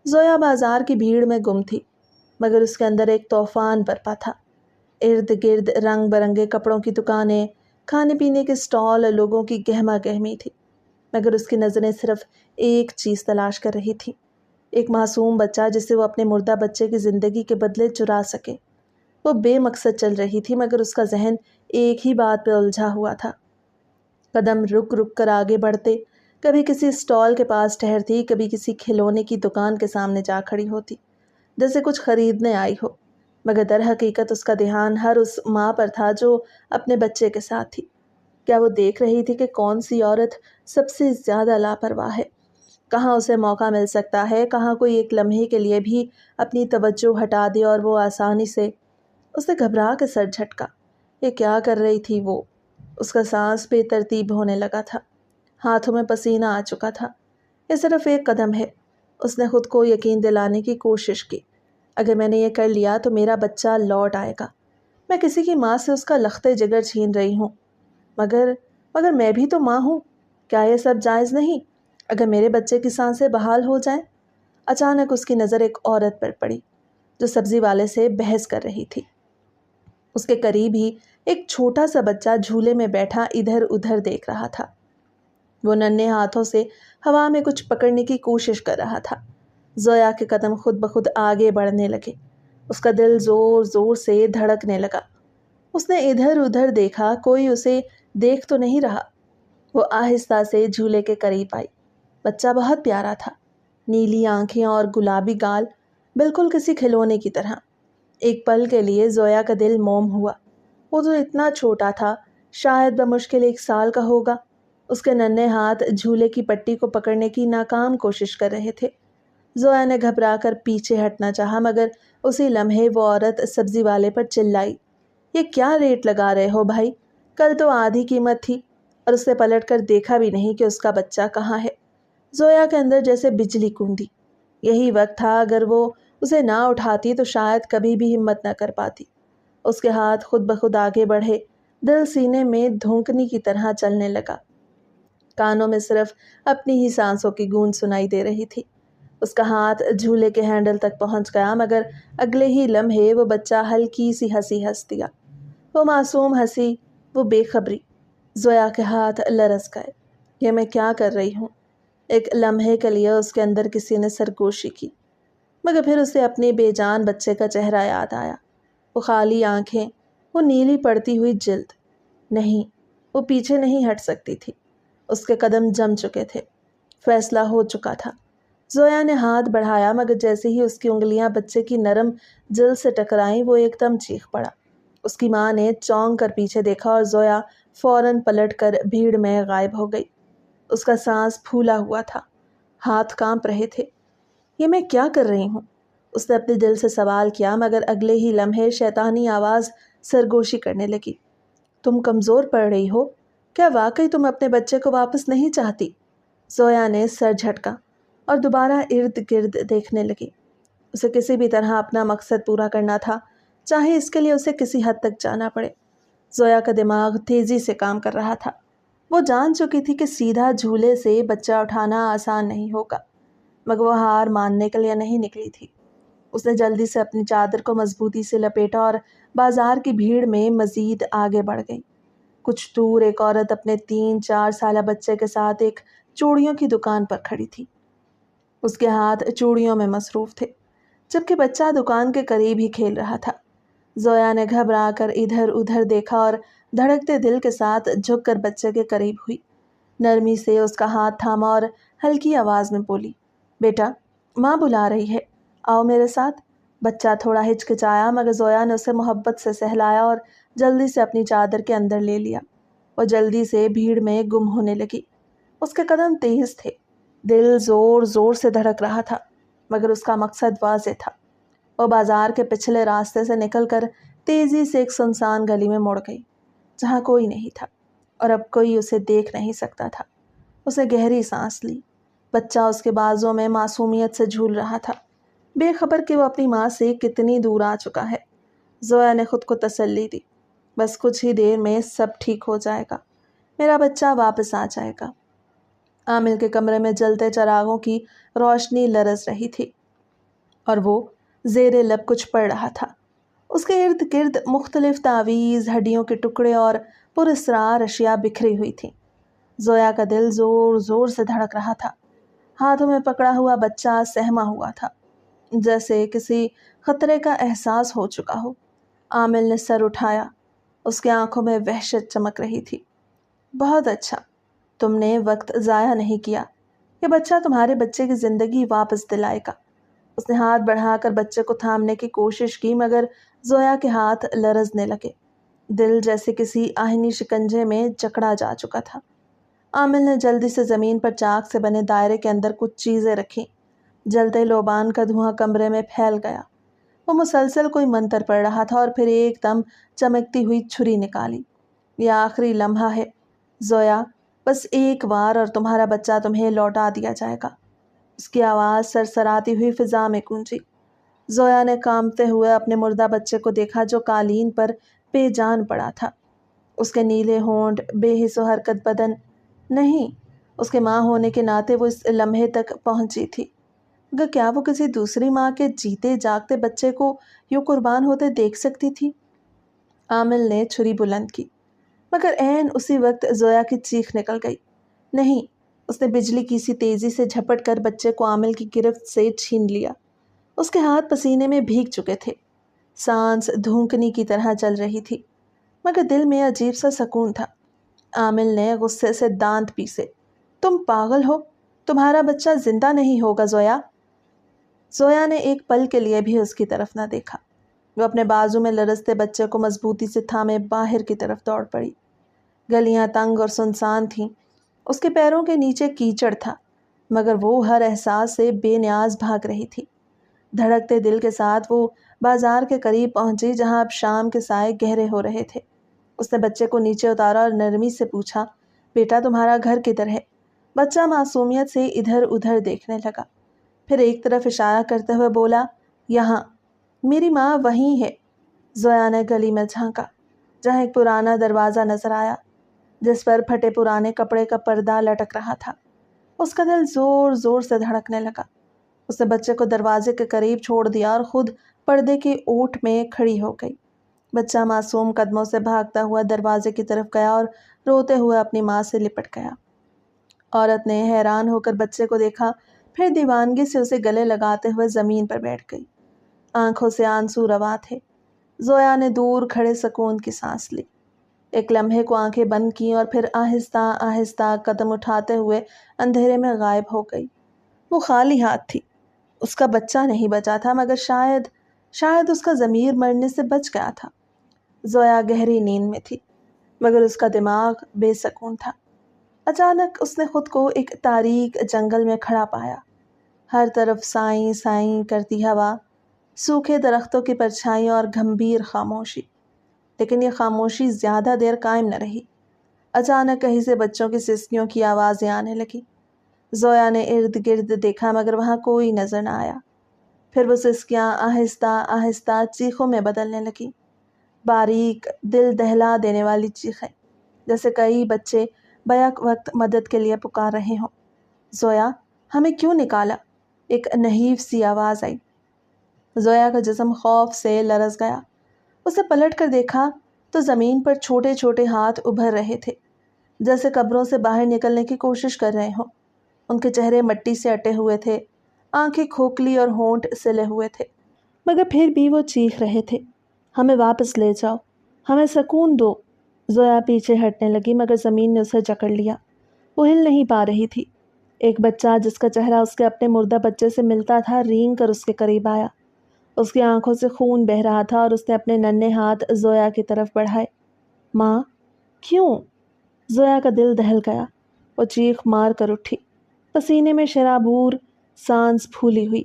A: زویا بازار کی بھیڑ میں گم تھی، مگر اس کے اندر ایک طوفان برپا تھا۔ ارد گرد رنگ برنگے کپڑوں کی دکانیں، کھانے پینے کے اسٹال، لوگوں کی گہما گہمی تھی، مگر اس کی نظریں صرف ایک چیز تلاش کر رہی تھی، ایک معصوم بچہ جسے وہ اپنے مردہ بچے کی زندگی کے بدلے چرا سکے۔ وہ بے مقصد چل رہی تھی، مگر اس کا ذہن ایک ہی بات پہ الجھا ہوا تھا۔ قدم رک رک کر آگے بڑھتے، کبھی کسی اسٹال کے پاس ٹھہرتی، کبھی کسی کھلونے کی دکان کے سامنے جا کھڑی ہوتی جیسے کچھ خریدنے آئی ہو، مگر در حقیقت اس کا دھیان ہر اس ماں پر تھا جو اپنے بچے کے ساتھ تھی۔ کیا وہ دیکھ رہی تھی کہ کون سی عورت سب سے زیادہ لاپرواہ ہے؟ کہاں اسے موقع مل سکتا ہے، کہاں کوئی ایک لمحے کے لیے بھی اپنی توجہ ہٹا دے اور وہ آسانی سے؟ اس نے گھبرا کے سر جھٹکا۔ یہ کیا کر رہی تھی وہ؟ اس کا سانس بے ترتیب ہونے لگا تھا، ہاتھوں میں پسینہ آ چکا تھا۔ یہ صرف ایک قدم ہے، اس نے خود کو یقین دلانے کی کوشش کی۔ اگر میں نے یہ کر لیا تو میرا بچہ لوٹ آئے گا۔ میں کسی کی ماں سے اس کا لخت جگر چھین رہی ہوں، مگر میں بھی تو ماں ہوں۔ کیا یہ سب جائز نہیں؟ اگر میرے بچے کی سانسیں بحال ہو جائیں؟ اچانک اس کی نظر ایک عورت پر پڑی جو سبزی والے سے بحث کر رہی تھی۔ اس کے قریب ہی ایک چھوٹا سا بچہ جھولے میں بیٹھا ادھر ادھر دیکھ رہا تھا۔ وہ ننھے ہاتھوں سے ہوا میں کچھ پکڑنے کی کوشش کر رہا تھا۔ زویا کے قدم خود بخود آگے بڑھنے لگے، اس کا دل زور زور سے دھڑکنے لگا۔ اس نے ادھر ادھر دیکھا، کوئی اسے دیکھ تو نہیں رہا۔ وہ آہستہ سے جھولے کے قریب آئی۔ بچہ بہت پیارا تھا، نیلی آنکھیں اور گلابی گال، بالکل کسی کھلونے کی طرح۔ ایک پل کے لیے زویا کا دل موم ہوا۔ وہ تو اتنا چھوٹا تھا، شاید بمشکل 1 سال کا ہوگا۔ اس کے ننھے ہاتھ جھولے کی پٹی کو پکڑنے کی ناکام کوشش کر رہے تھے۔ زویا نے گھبرا کر پیچھے ہٹنا چاہا، مگر اسی لمحے وہ عورت سبزی والے پر چلائی، یہ کیا ریٹ لگا رہے ہو بھائی؟ کل تو آدھی قیمت تھی۔ اور اس نے پلٹ کر دیکھا بھی نہیں کہ اس کا بچہ کہاں ہے۔ زویا کے اندر جیسے بجلی کوندی۔ یہی وقت تھا، اگر وہ اسے نہ اٹھاتی تو شاید کبھی بھی ہمت نہ کر پاتی۔ اس کے ہاتھ خود بخود آگے بڑھے، دل سینے میں دھونکنی کی طرح چلنے لگا۔ کانوں میں صرف اپنی ہی سانسوں کی گونج سنائی دے رہی تھی۔ اس کا ہاتھ جھولے کے ہینڈل تک پہنچ گیا، مگر اگلے ہی لمحے وہ بچہ ہلکی سی ہنسی ہنس دیا۔ وہ معصوم ہنسی، وہ بے خبری۔ زویا کے ہاتھ لرز گئے۔ یہ میں کیا کر رہی ہوں؟ ایک لمحے کے لیے اس کے اندر کسی نے سرگوشی کی، مگر پھر اسے اپنے بے جان بچے کا چہرہ یاد آیا۔ وہ خالی آنکھیں، وہ نیلی پڑتی ہوئی جلد۔ نہیں، وہ پیچھے نہیں ہٹ سکتی تھی۔ اس کے قدم جم چکے تھے، فیصلہ ہو چکا تھا۔ زویا نے ہاتھ بڑھایا، مگر جیسے ہی اس کی انگلیاں بچے کی نرم جلد سے ٹکرائیں وہ ایک دم چیخ پڑا۔ اس کی ماں نے چونک کر پیچھے دیکھا اور زویا فوراً پلٹ کر بھیڑ میں غائب ہو گئی۔ اس کا سانس پھولا ہوا تھا، ہاتھ کانپ رہے تھے۔ یہ میں کیا کر رہی ہوں؟ اس نے اپنے دل سے سوال کیا، مگر اگلے ہی لمحے شیطانی آواز سرگوشی کرنے لگی۔ تم کمزور پڑ رہی ہو؟ کیا واقعی تم اپنے بچے کو واپس نہیں چاہتی؟ زویا نے سر جھٹکا اور دوبارہ ارد گرد دیکھنے لگی۔ اسے کسی بھی طرح اپنا مقصد پورا کرنا تھا، چاہے اس کے لیے اسے کسی حد تک جانا پڑے۔ زویا کا دماغ تیزی سے کام کر رہا تھا۔ وہ جان چکی تھی کہ سیدھا جھولے سے بچہ اٹھانا آسان نہیں ہوگا، مگر وہ ہار ماننے کے لیے نہیں نکلی تھی۔ اس نے جلدی سے اپنی چادر کو مضبوطی سے لپیٹا اور بازار کی بھیڑ میں مزید آگے بڑھ گئی۔ کچھ دور ایک عورت اپنے 3-4 سالہ بچے کے ساتھ ایک چوڑیوں کی دکان پر کھڑی تھی۔ اس کے ہاتھ چوڑیوں میں مصروف تھے، جبکہ بچہ دکان کے قریب ہی کھیل رہا تھا۔ زویا نے گھبرا کر ادھر ادھر دیکھا اور دھڑکتے دل کے ساتھ جھک کر بچے کے قریب ہوئی۔ نرمی سے اس کا ہاتھ تھاما اور ہلکی آواز میں بولی، بیٹا، ماں بلا رہی ہے، آؤ میرے ساتھ۔ بچہ تھوڑا ہچکچایا، مگر زویا نے اسے محبت سے سہلایا اور جلدی سے اپنی چادر کے اندر لے لیا۔ وہ جلدی سے بھیڑ میں گم ہونے لگی۔ اس کے قدم تیز تھے، دل زور زور سے دھڑک رہا تھا، مگر اس کا مقصد واضح تھا۔ وہ بازار کے پچھلے راستے سے نکل کر تیزی سے ایک سنسان گلی میں مڑ گئی، جہاں کوئی نہیں تھا اور اب کوئی اسے دیکھ نہیں سکتا تھا۔ اسے گہری سانس لی۔ بچہ اس کے بازوں میں معصومیت سے جھول رہا تھا، بے خبر کہ وہ اپنی ماں سے کتنی دور آ چکا ہے۔ زویا نے خود کو تسلی دی، بس کچھ ہی دیر میں سب ٹھیک ہو جائے گا، میرا بچہ واپس آ جائے گا۔ عامل کے کمرے میں جلتے چراغوں کی روشنی لرز رہی تھی اور وہ زیر لب کچھ پڑھ رہا تھا۔ اس کے ارد گرد مختلف تعویذ، ہڈیوں کے ٹکڑے اور پراسرار اشیاء بکھری ہوئی تھیں۔ زویا کا دل زور زور سے دھڑک رہا تھا۔ ہاتھوں میں پکڑا ہوا بچہ سہما ہوا تھا، جیسے کسی خطرے کا احساس ہو چکا ہو۔ عامل نے سر اٹھایا، اس کی آنکھوں میں وحشت چمک رہی تھی۔ بہت اچھا، تم نے وقت ضائع نہیں کیا، یہ بچہ تمہارے بچے کی زندگی واپس دلائے گا۔ اس نے ہاتھ بڑھا کر بچے کو تھامنے کی کوشش کی، مگر زویا کے ہاتھ لرزنے لگے۔ دل جیسے کسی آہنی شکنجے میں جکڑا جا چکا تھا۔ عامل نے جلدی سے زمین پر چاک سے بنے دائرے کے اندر کچھ چیزیں رکھیں۔ جلتے لوبان کا دھواں کمرے میں پھیل گیا۔ وہ مسلسل کوئی منتر پڑھ رہا تھا اور پھر ایک دم چمکتی ہوئی چھری نکالی۔ یہ آخری لمحہ ہے زویا، بس ایک وار اور تمہارا بچہ تمہیں لوٹا دیا جائے گا۔ اس کی آواز سرسراتی ہوئی فضا میں گونجی۔ زویا نے کانپتے ہوئے اپنے مردہ بچے کو دیکھا جو قالین پر بے جان پڑا تھا۔ اس کے نیلے ہونٹ، بے حس و حرکت بدن، نہیں، اس کے ماں ہونے کے ناطے وہ اس لمحے تک پہنچی تھی، مگر کیا وہ کسی دوسری ماں کے جیتے جاگتے بچے کو یوں قربان ہوتے دیکھ سکتی تھی؟ عامل نے چھری بلند کی، مگر عین اسی وقت زویا کی چیخ نکل گئی۔ نہیں، اس نے بجلی کی سی تیزی سے جھپٹ کر بچے کو عامل کی گرفت سے چھین لیا۔ اس کے ہاتھ پسینے میں بھیگ چکے تھے، سانس دھونکنی کی طرح چل رہی تھی، مگر دل میں عجیب سا سکون تھا۔ عامل نے غصے سے دانت پیسے، تم پاگل ہو، تمہارا بچہ زندہ نہیں ہوگا زویا۔ زویا نے ایک پل کے لیے بھی اس کی طرف نہ دیکھا۔ وہ اپنے بازو میں لرزتے بچے کو مضبوطی سے تھامے باہر کی طرف دوڑ پڑی۔ گلیاں تنگ اور سنسان تھیں، اس کے پیروں کے نیچے کیچڑ تھا، مگر وہ ہر احساس سے بے نیاز بھاگ رہی تھی۔ دھڑکتے دل کے ساتھ وہ بازار کے قریب پہنچی، جہاں اب شام کے سائے گہرے ہو رہے تھے۔ اس نے بچے کو نیچے اتارا اور نرمی سے پوچھا، بیٹا تمہارا گھر کدھر ہے؟ بچہ معصومیت سے ادھر ادھر دیکھنے لگا، پھر ایک طرف اشارہ کرتے ہوئے بولا، یہاں، میری ماں وہیں ہے۔ زویا نے گلی میں جھانکا، جہاں ایک پرانا دروازہ نظر آیا جس پر پھٹے پرانے کپڑے کا پردہ لٹک رہا تھا۔ اس کا دل زور زور سے دھڑکنے لگا۔ اس نے بچے کو دروازے کے قریب چھوڑ دیا اور خود پردے کی اوٹ میں کھڑی ہو گئی۔ بچہ معصوم قدموں سے بھاگتا ہوا دروازے کی طرف گیا اور روتے ہوئے اپنی ماں سے لپٹ گیا۔ عورت نے حیران ہو کر بچے کو دیکھا، پھر دیوانگی سے اسے گلے لگاتے ہوئے زمین پر بیٹھ گئی۔ آنکھوں سے آنسو رواں تھے۔ زویا نے دور کھڑے سکون کی سانس لی، ایک لمحے کو آنکھیں بند کیں اور پھر آہستہ آہستہ قدم اٹھاتے ہوئے اندھیرے میں غائب ہو گئی۔ وہ خالی ہاتھ تھی۔ اس کا بچہ نہیں بچا تھا، مگر شاید اس کا ضمیر مرنے سے بچ گیا تھا۔ زویا گہری نیند میں تھی، مگر اس کا دماغ بے سکون تھا۔ اچانک اس نے خود کو ایک تاریک جنگل میں کھڑا پایا۔ ہر طرف سائیں سائیں کرتی ہوا، سوکھے درختوں کی پرچھائیاں اور گھمبیر خاموشی۔ لیکن یہ خاموشی زیادہ دیر قائم نہ رہی۔ اچانک کہیں سے بچوں کی سسکیوں کی آوازیں آنے لگی۔ زویا نے ارد گرد دیکھا، مگر وہاں کوئی نظر نہ آیا۔ پھر وہ سسکیاں آہستہ آہستہ چیخوں میں بدلنے لگی، باریک دل دہلا دینے والی چیخیں، جیسے کئی بچے بیک وقت مدد کے لیے پکار رہے ہوں۔ زویا، ہمیں کیوں نکالا؟ ایک نحیف سی آواز آئی۔ زویا کا جسم خوف سے لرز گیا۔ اسے پلٹ کر دیکھا تو زمین پر چھوٹے چھوٹے ہاتھ ابھر رہے تھے، جیسے قبروں سے باہر نکلنے کی کوشش کر رہے ہوں۔ ان کے چہرے مٹی سے اٹے ہوئے تھے، آنکھیں کھوکھلی اور ہونٹ سلے ہوئے تھے، مگر پھر بھی وہ چیخ رہے تھے، ہمیں واپس لے جاؤ، ہمیں سکون دو۔ زویا پیچھے ہٹنے لگی، مگر زمین نے اسے جکڑ لیا۔ وہ ہل نہیں پا رہی تھی۔ ایک بچہ جس کا چہرہ اس کے اپنے مردہ بچے سے ملتا تھا رینگ کر اس کے قریب آیا۔ اس کی آنکھوں سے خون بہہ رہا تھا اور اس نے اپنے ننھے ہاتھ زویا کی طرف بڑھائے۔ ماں، کیوں؟ زویا کا دل دہل گیا۔ وہ چیخ مار کر اٹھی، پسینے میں شرابور سانس پھولی ہوئی۔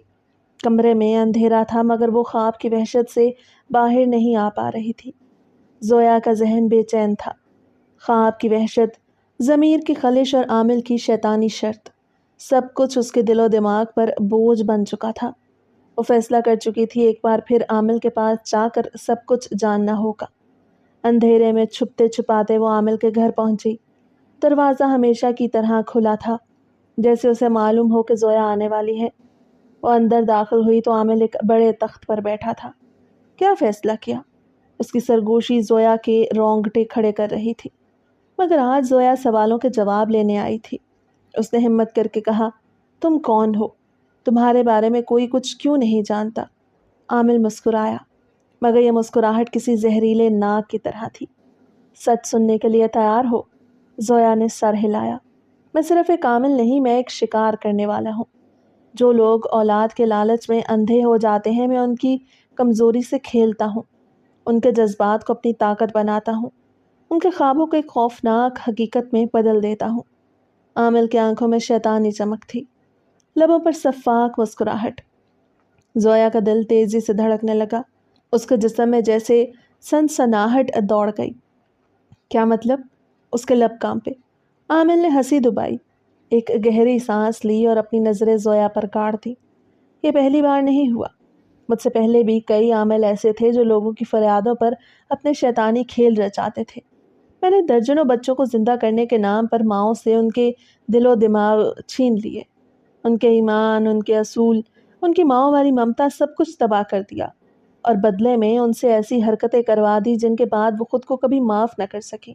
A: کمرے میں اندھیرا تھا، مگر وہ خواب کی وحشت سے باہر نہیں آ پا رہی تھی۔ زویا کا ذہن بے چین تھا۔ خواب کی وحشت، ضمیر کی خلش اور عامل کی شیطانی شرط، سب کچھ اس کے دل و دماغ پر بوجھ بن چکا تھا۔ وہ فیصلہ کر چکی تھی ایک بار پھر عامل کے پاس جا کر سب کچھ جاننا ہوگا۔ اندھیرے میں چھپتے چھپاتے وہ عامل کے گھر پہنچی۔ دروازہ ہمیشہ کی طرح کھلا تھا، جیسے اسے معلوم ہو کہ زویا آنے والی ہے۔ وہ اندر داخل ہوئی تو عامل ایک بڑے تخت پر بیٹھا تھا۔ کیا فیصلہ کیا؟ اس کی سرگوشی زویا کے رونگٹے کھڑے کر رہی تھی، مگر آج زویا سوالوں کے جواب لینے آئی تھی۔ اس نے ہمت کر کے کہا، تم کون ہو؟ تمہارے بارے میں کوئی کچھ کیوں نہیں جانتا؟ عامل مسکرایا، مگر یہ مسکراہٹ کسی زہریلے ناگ کی طرح تھی۔ سچ سننے کے لیے تیار ہو؟ زویا نے سر ہلایا۔ میں صرف ایک عامل نہیں، میں ایک شکار کرنے والا ہوں۔ جو لوگ اولاد کے لالچ میں اندھے ہو جاتے ہیں، میں ان کی کمزوری سے کھیلتا ہوں، ان کے جذبات کو اپنی طاقت بناتا ہوں، ان کے خوابوں کو ایک خوفناک حقیقت میں بدل دیتا ہوں۔ عامل کی آنکھوں میں شیطانی چمک تھی، لبوں پر شفاف مسکراہٹ۔ زویا کا دل تیزی سے دھڑکنے لگا، اس کے جسم میں جیسے سنسناہٹ دوڑ گئی۔ کیا مطلب؟ اس کے لب کانپے۔ عامل نے ہنسی دبائی، ایک گہری سانس لی اور اپنی نظریں زویا پر گاڑ دی۔ یہ پہلی بار نہیں ہوا، مجھ سے پہلے بھی کئی عامل ایسے تھے جو لوگوں کی فریادوں پر اپنے شیطانی کھیل رچاتے تھے۔ میں نے درجنوں بچوں کو زندہ کرنے کے نام پر ماؤں سے ان کے دل و دماغ چھین لیے، ان کے ایمان، ان کے اصول، ان کی ماؤں والی ممتا، سب کچھ تباہ کر دیا، اور بدلے میں ان سے ایسی حرکتیں کروا دی جن کے بعد وہ خود کو کبھی معاف نہ کر سکی۔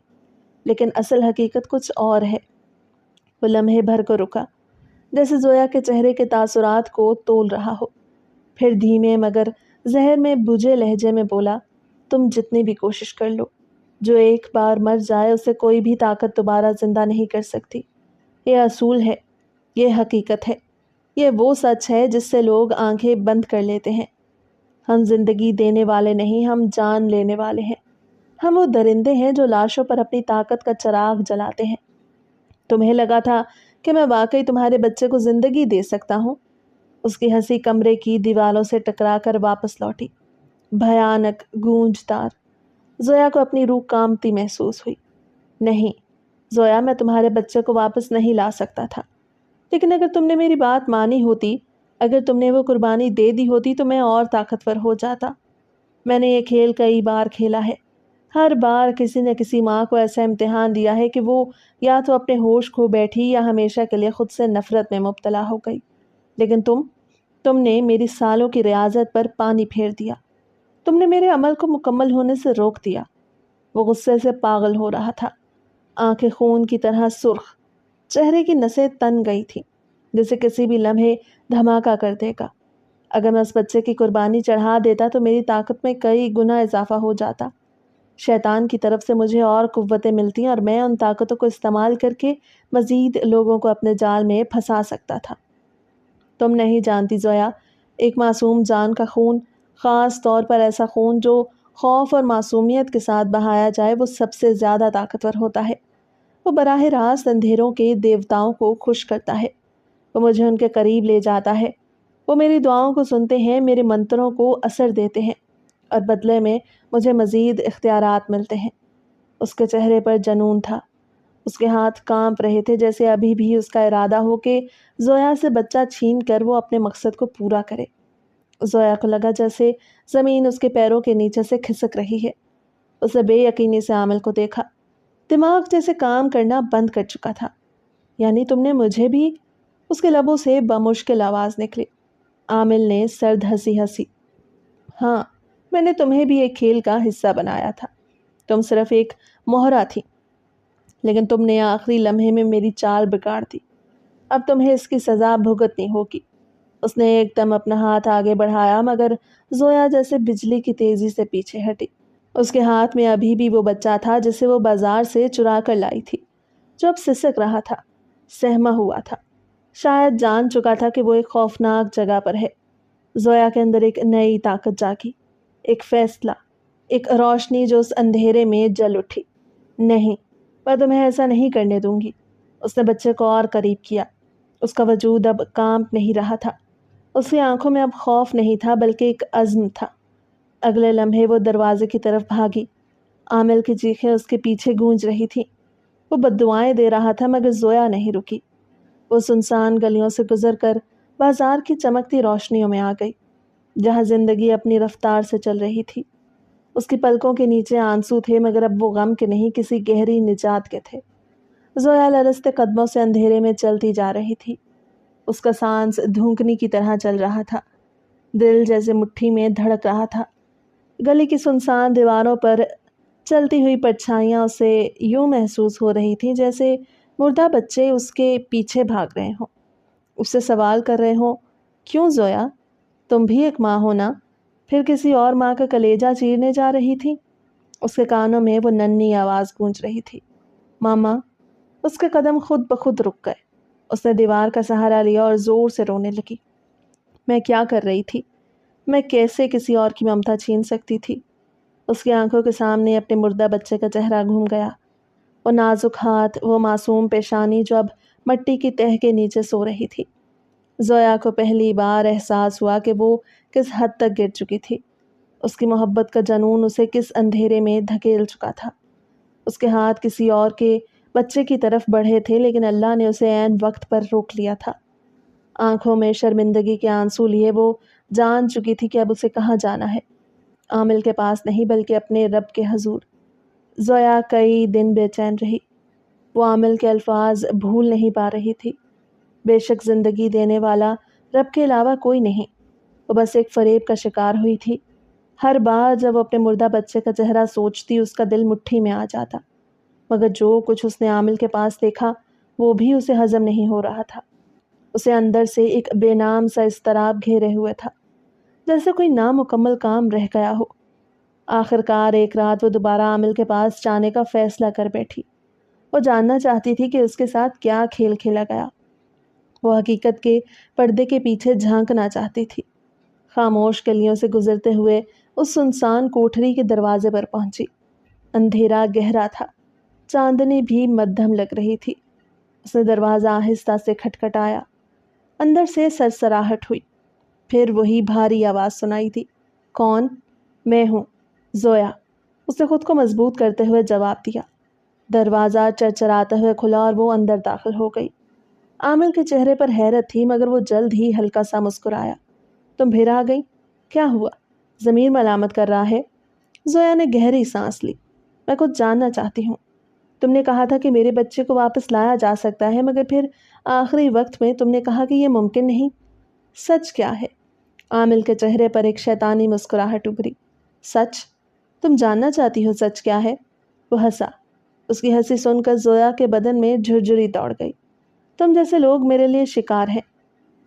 A: لیکن اصل حقیقت کچھ اور ہے۔ وہ لمحے بھر کو رکا، جیسے زویا کے چہرے کے تاثرات کو تول رہا ہو، پھر دھیمے مگر زہر میں بجھے لہجے میں بولا، تم جتنی بھی کوشش کر لو، جو ایک بار مر جائے اسے کوئی بھی طاقت دوبارہ زندہ نہیں کر سکتی۔ یہ اصول ہے، یہ حقیقت ہے، یہ وہ سچ ہے جس سے لوگ آنکھیں بند کر لیتے ہیں۔ ہم زندگی دینے والے نہیں، ہم جان لینے والے ہیں۔ ہم وہ درندے ہیں جو لاشوں پر اپنی طاقت کا چراغ جلاتے ہیں۔ تمہیں لگا تھا کہ میں واقعی تمہارے بچے کو زندگی دے سکتا ہوں؟ اس کی ہنسی کمرے کی دیواروں سے ٹکرا کر واپس لوٹی، بھیانک، گونجدار۔ زویا کو اپنی روح کانپتی محسوس ہوئی۔ نہیں زویا، میں تمہارے بچے کو واپس نہیں لا سکتا تھا، لیکن اگر تم نے میری بات مانی ہوتی، اگر تم نے وہ قربانی دے دی ہوتی تو میں اور طاقتور ہو جاتا۔ میں نے یہ کھیل کئی بار کھیلا ہے، ہر بار کسی نہ کسی ماں کو ایسا امتحان دیا ہے کہ وہ یا تو اپنے ہوش کھو بیٹھی یا ہمیشہ کے لیے خود سے نفرت میں مبتلا ہو گئی، لیکن تم تم نے میری سالوں کی ریاضت پر پانی پھیر دیا، تم نے میرے عمل کو مکمل ہونے سے روک دیا۔ وہ غصے سے پاگل ہو رہا تھا، آنکھیں خون کی طرح سرخ، چہرے کی نسیں تن گئی تھیں جیسے کسی بھی لمحے دھماکہ کر دے گا۔ اگر میں اس بچے کی قربانی چڑھا دیتا تو میری طاقت میں کئی گنا اضافہ ہو جاتا۔ شیطان کی طرف سے مجھے اور قوتیں ملتی اور میں ان طاقتوں کو استعمال کر کے مزید لوگوں کو اپنے جال میں پھنسا سکتا تھا۔ تم نہیں جانتی زویا، ایک معصوم جان کا خون، خاص طور پر ایسا خون جو خوف اور معصومیت کے ساتھ بہایا جائے، وہ سب سے زیادہ طاقتور ہوتا ہے۔ وہ براہ راست اندھیروں کے دیوتاؤں کو خوش کرتا ہے، وہ مجھے ان کے قریب لے جاتا ہے، وہ میری دعاؤں کو سنتے ہیں، میرے منتروں کو اثر دیتے ہیں اور بدلے میں مجھے مزید اختیارات ملتے ہیں۔ اس کے چہرے پر جنون تھا، اس کے ہاتھ کانپ رہے تھے جیسے ابھی بھی اس کا ارادہ ہو کہ زویا سے بچہ چھین کر وہ اپنے مقصد کو پورا کرے۔ زویا کو لگا جیسے زمین اس کے پیروں کے نیچے سے کھسک رہی ہے۔ اسے بے یقینی سے عامل کو دیکھا، دماغ جیسے کام کرنا بند کر چکا تھا۔ یعنی تم نے مجھے بھی؟ اس کے لبوں سے بمشکل آواز نکلی۔ عامل نے سرد ہنسی ہنسی۔ ہاں، میں نے تمہیں بھی ایک کھیل کا حصہ بنایا تھا، تم صرف ایک مہرہ تھی، لیکن تم نے آخری لمحے میں میری چال بگاڑ دی۔ اب تمہیں اس کی سزا بھگتنی ہوگی۔ اس نے ایک دم اپنا ہاتھ آگے بڑھایا مگر زویا جیسے بجلی کی تیزی سے پیچھے ہٹی۔ اس کے ہاتھ میں ابھی بھی وہ بچہ تھا جسے وہ بازار سے چرا کر لائی تھی، جو اب سسک رہا تھا، سہما ہوا تھا، شاید جان چکا تھا کہ وہ ایک خوفناک جگہ پر ہے۔ زویا کے اندر ایک نئی طاقت جاگی، ایک فیصلہ، ایک روشنی جو اس اندھیرے میں جل اٹھی۔ نہیں، میں تمہیں ایسا نہیں کرنے دوں گی۔ اس نے بچے کو اور قریب کیا۔ اس کا وجود اب کانپ نہیں رہا تھا، اس کی آنکھوں میں اب خوف نہیں تھا بلکہ ایک عزم تھا۔ اگلے لمحے وہ دروازے کی طرف بھاگی، عامل کی چیخیں اس کے پیچھے گونج رہی تھیں۔ وہ بددعائیں دے رہا تھا مگر زویا نہیں رکی۔ وہ سنسان گلیوں سے گزر کر بازار کی چمکتی روشنیوں میں آ گئی، جہاں زندگی اپنی رفتار سے چل رہی تھی۔ اس کی پلکوں کے نیچے آنسو تھے مگر اب وہ غم کے نہیں، کسی گہری نجات کے تھے۔ زویا لرزتے قدموں سے اندھیرے میں چلتی جا رہی تھی، اس کا سانس دھونکنی کی طرح چل رہا تھا، دل جیسے مٹھی میں دھڑک رہا تھا۔ گلی کی سنسان دیواروں پر چلتی ہوئی پرچھائیاں اسے یوں محسوس ہو رہی تھیں جیسے مردہ بچے اس کے پیچھے بھاگ رہے ہوں، اس سے سوال کر رہے ہوں، کیوں زویا، تم بھی ایک ماں ہو نا؟ پھر کسی اور ماں کا کلیجہ چیرنے جا رہی تھی؟ اس کے کانوں میں وہ ننھی آواز گونج رہی تھی، ماما۔ اس کے قدم خود بخود رک گئے۔ اس نے دیوار کا سہارا لیا اور زور سے رونے لگی۔ میں کیا کر رہی تھی؟ میں کیسے کسی اور کی ممتا چھین سکتی تھی؟ اس کی آنکھوں کے سامنے اپنے مردہ بچے کا چہرہ گھوم گیا، وہ نازک ہاتھ، وہ معصوم پیشانی جو اب مٹی کی تہہ کے نیچے سو رہی تھی۔ زویا کو پہلی بار احساس ہوا کہ وہ کس حد تک گر چکی تھی، اس کی محبت کا جنون اسے کس اندھیرے میں دھکیل چکا تھا۔ اس کے ہاتھ کسی اور کے بچے کی طرف بڑھے تھے لیکن اللہ نے اسے عین وقت پر روک لیا تھا۔ آنکھوں میں شرمندگی کے آنسو لیے وہ جان چکی تھی کہ اب اسے کہاں جانا ہے، عامل کے پاس نہیں بلکہ اپنے رب کے حضور۔ زویا کئی دن بے چین رہی، وہ عامل کے الفاظ بھول نہیں پا رہی تھی۔ بے شک زندگی دینے والا رب کے علاوہ کوئی نہیں، وہ بس ایک فریب کا شکار ہوئی تھی۔ ہر بار جب وہ اپنے مردہ بچے کا چہرہ سوچتی اس کا دل مٹھی میں آ جاتا، مگر جو کچھ اس نے عامل کے پاس دیکھا وہ بھی اسے ہضم نہیں ہو رہا تھا۔ اسے اندر سے ایک بے نام سا اضطراب گھیرے ہوئے تھا، جیسے کوئی نامکمل کام رہ گیا ہو۔ آخر کار ایک رات وہ دوبارہ عامل کے پاس جانے کا فیصلہ کر بیٹھی۔ وہ جاننا چاہتی تھی کہ اس کے ساتھ کیا کھیل کھیلا گیا۔ وہ حقیقت کے پردے کے پیچھے جھانکنا چاہتی تھی۔ خاموش گلیوں سے گزرتے ہوئے اس سنسان کوٹھری کے دروازے پر پہنچی۔ اندھیرا گہرا تھا، چاندنی بھی مدھم لگ رہی تھی۔ اس نے دروازہ آہستہ سے کھٹکھٹایا۔ اندر سے سرسراہٹ ہوئی، پھر وہی بھاری آواز سنائی دی، کون؟ میں ہوں، زویا۔ اس نے خود کو مضبوط کرتے ہوئے جواب دیا۔ دروازہ چرچراتے ہوئے کھلا اور وہ اندر داخل ہو گئی۔ عامل کے چہرے پر حیرت تھی مگر وہ جلد ہی ہلکا سا مسکرایا۔ تم پھر آ گئی؟ کیا ہوا؟ ضمیر ملامت کر رہا ہے؟ زویا نے گہری سانس لی۔ میں کچھ جاننا چاہتی ہوں۔ تم نے کہا تھا کہ میرے بچے کو واپس لایا جا سکتا ہے مگر پھر آخری وقت میں تم نے کہا کہ یہ ممکن نہیں۔ سچ کیا ہے؟ عامل کے چہرے پر ایک شیطانی مسکراہٹ ابھری۔ سچ؟ تم جاننا چاہتی ہو سچ کیا ہے؟ وہ ہنسا۔ اس کی ہنسی سن کر زویا کے بدن میں جھرجھری دوڑ گئی۔ تم جیسے لوگ میرے لیے شکار ہیں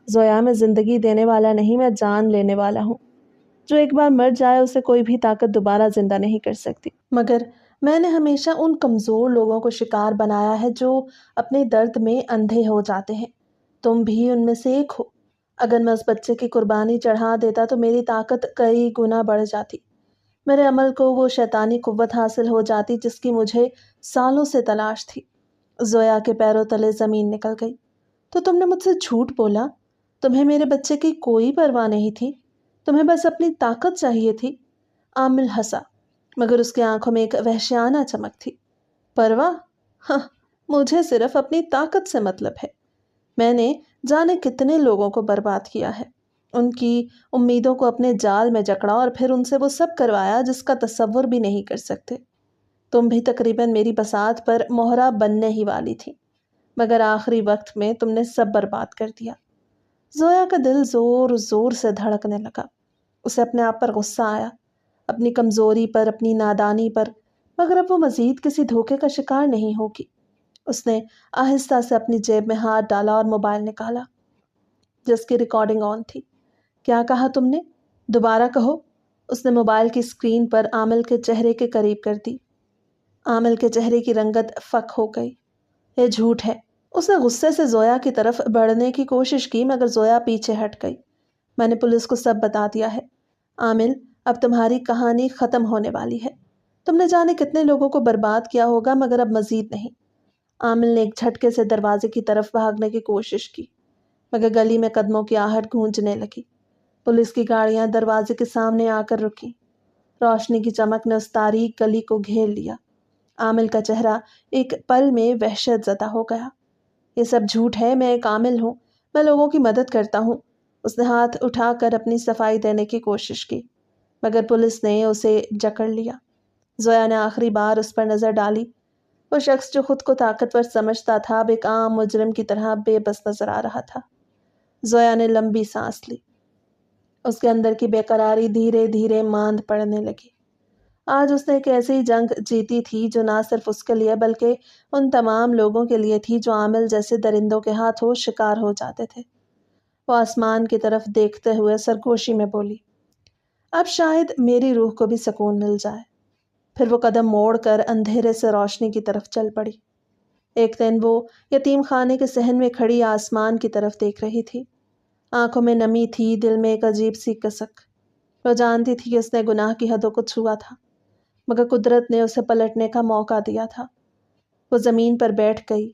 A: زویا، میں زندگی دینے والا نہیں، میں جان لینے والا ہوں۔ جو ایک بار مر جائے اسے کوئی بھی طاقت دوبارہ زندہ نہیں کر سکتی۔ مگر میں نے ہمیشہ ان کمزور لوگوں کو شکار بنایا ہے جو اپنے درد میں اندھے ہو جاتے ہیں۔ تم بھی ان میں سے ایک ہو۔ اگر میں اس بچے کی قربانی چڑھا دیتا تو میری طاقت کئی گنا بڑھ جاتی۔ میرے عمل کو وہ شیطانی قوت حاصل ہو جاتی جس کی مجھے سالوں سے تلاش تھی۔ زویا کے پیروں تلے زمین نکل گئی۔ تو تم نے مجھ سے جھوٹ بولا؟ تمہیں میرے بچے کی کوئی پرواہ نہیں تھی؟ تمہیں بس اپنی طاقت چاہیے تھی؟ عامل ہنسا، مگر اس کی آنکھوں میں ایک وحشیانہ چمک تھی۔ پرواہ؟ ہاں، مجھے صرف اپنی طاقت سے مطلب ہے۔ میں نے جانے کتنے لوگوں کو برباد کیا ہے، ان کی امیدوں کو اپنے جال میں جکڑا اور پھر ان سے وہ سب کروایا جس کا تصور بھی نہیں کر سکتے۔ تم بھی تقریباً میری بساط پر مہرہ بننے ہی والی تھی، مگر آخری وقت میں تم نے سب برباد کر دیا۔ زویا کا دل زور زور سے دھڑکنے لگا۔ اسے اپنے آپ پر غصہ آیا، اپنی کمزوری پر، اپنی نادانی پر، مگر اب وہ مزید کسی دھوکے کا شکار نہیں ہوگی۔ اس نے آہستہ سے اپنی جیب میں ہاتھ ڈالا اور موبائل نکالا جس کی ریکارڈنگ آن تھی۔ کیا کہا تم نے؟ دوبارہ کہو۔ اس نے موبائل کی اسکرین پر عامل کے چہرے کے قریب کر دی۔ عامل کے چہرے کی رنگت فک ہو گئی۔ یہ جھوٹ ہے۔ اس نے غصے سے زویا کی طرف بڑھنے کی کوشش کی مگر زویا پیچھے ہٹ گئی۔ میں نے پولیس کو سب بتا دیا ہے۔ عامل، اب تمہاری کہانی ختم ہونے والی ہے۔ تم نے جانے کتنے لوگوں کو برباد کیا ہوگا مگر اب مزید نہیں۔ عامل نے ایک جھٹکے سے دروازے کی طرف بھاگنے کی کوشش کی مگر گلی میں قدموں کی آہٹ گونجنے لگی۔ پولیس کی گاڑیاں دروازے کے سامنے آ کر رکیں۔ روشنی کی چمک نے اس تاریک گلی کو گھیر لیا۔ عامل کا چہرہ ایک پل میں وحشت زدہ ہو گیا۔ یہ سب جھوٹ ہے، میں ایک عامل ہوں، میں لوگوں کی مدد کرتا ہوں۔ اس نے ہاتھ اٹھا کر اپنی صفائی دینے کی کوشش کی مگر پولیس نے اسے جکڑ لیا۔ زویا نے آخری بار اس پر نظر ڈالی۔ وہ شخص جو خود کو طاقتور سمجھتا تھا اب ایک عام مجرم کی طرح بے بس نظر آ رہا تھا۔ زویا نے لمبی سانس لی۔ اس کے اندر کی بے قراری دھیرے دھیرے ماند پڑنے لگی۔ آج اس نے ایک ایسی جنگ جیتی تھی جو نہ صرف اس کے لیے بلکہ ان تمام لوگوں کے لیے تھی جو عامل جیسے درندوں کے ہاتھوں شکار ہو جاتے تھے۔ وہ آسمان کی طرف دیکھتے ہوئے سرگوشی میں بولی، اب شاید میری روح کو بھی سکون مل جائے۔ پھر وہ قدم موڑ کر اندھیرے سے روشنی کی طرف چل پڑی۔ ایک دن وہ یتیم خانے کے صحن میں کھڑی آسمان کی طرف دیکھ رہی تھی۔ آنکھوں میں نمی تھی، دل میں ایک عجیب سی کسک۔ وہ جانتی تھی کہ اس نے گناہ کی حدوں کو چھوا تھا مگر قدرت نے اسے پلٹنے کا موقع دیا تھا۔ وہ زمین پر بیٹھ گئی،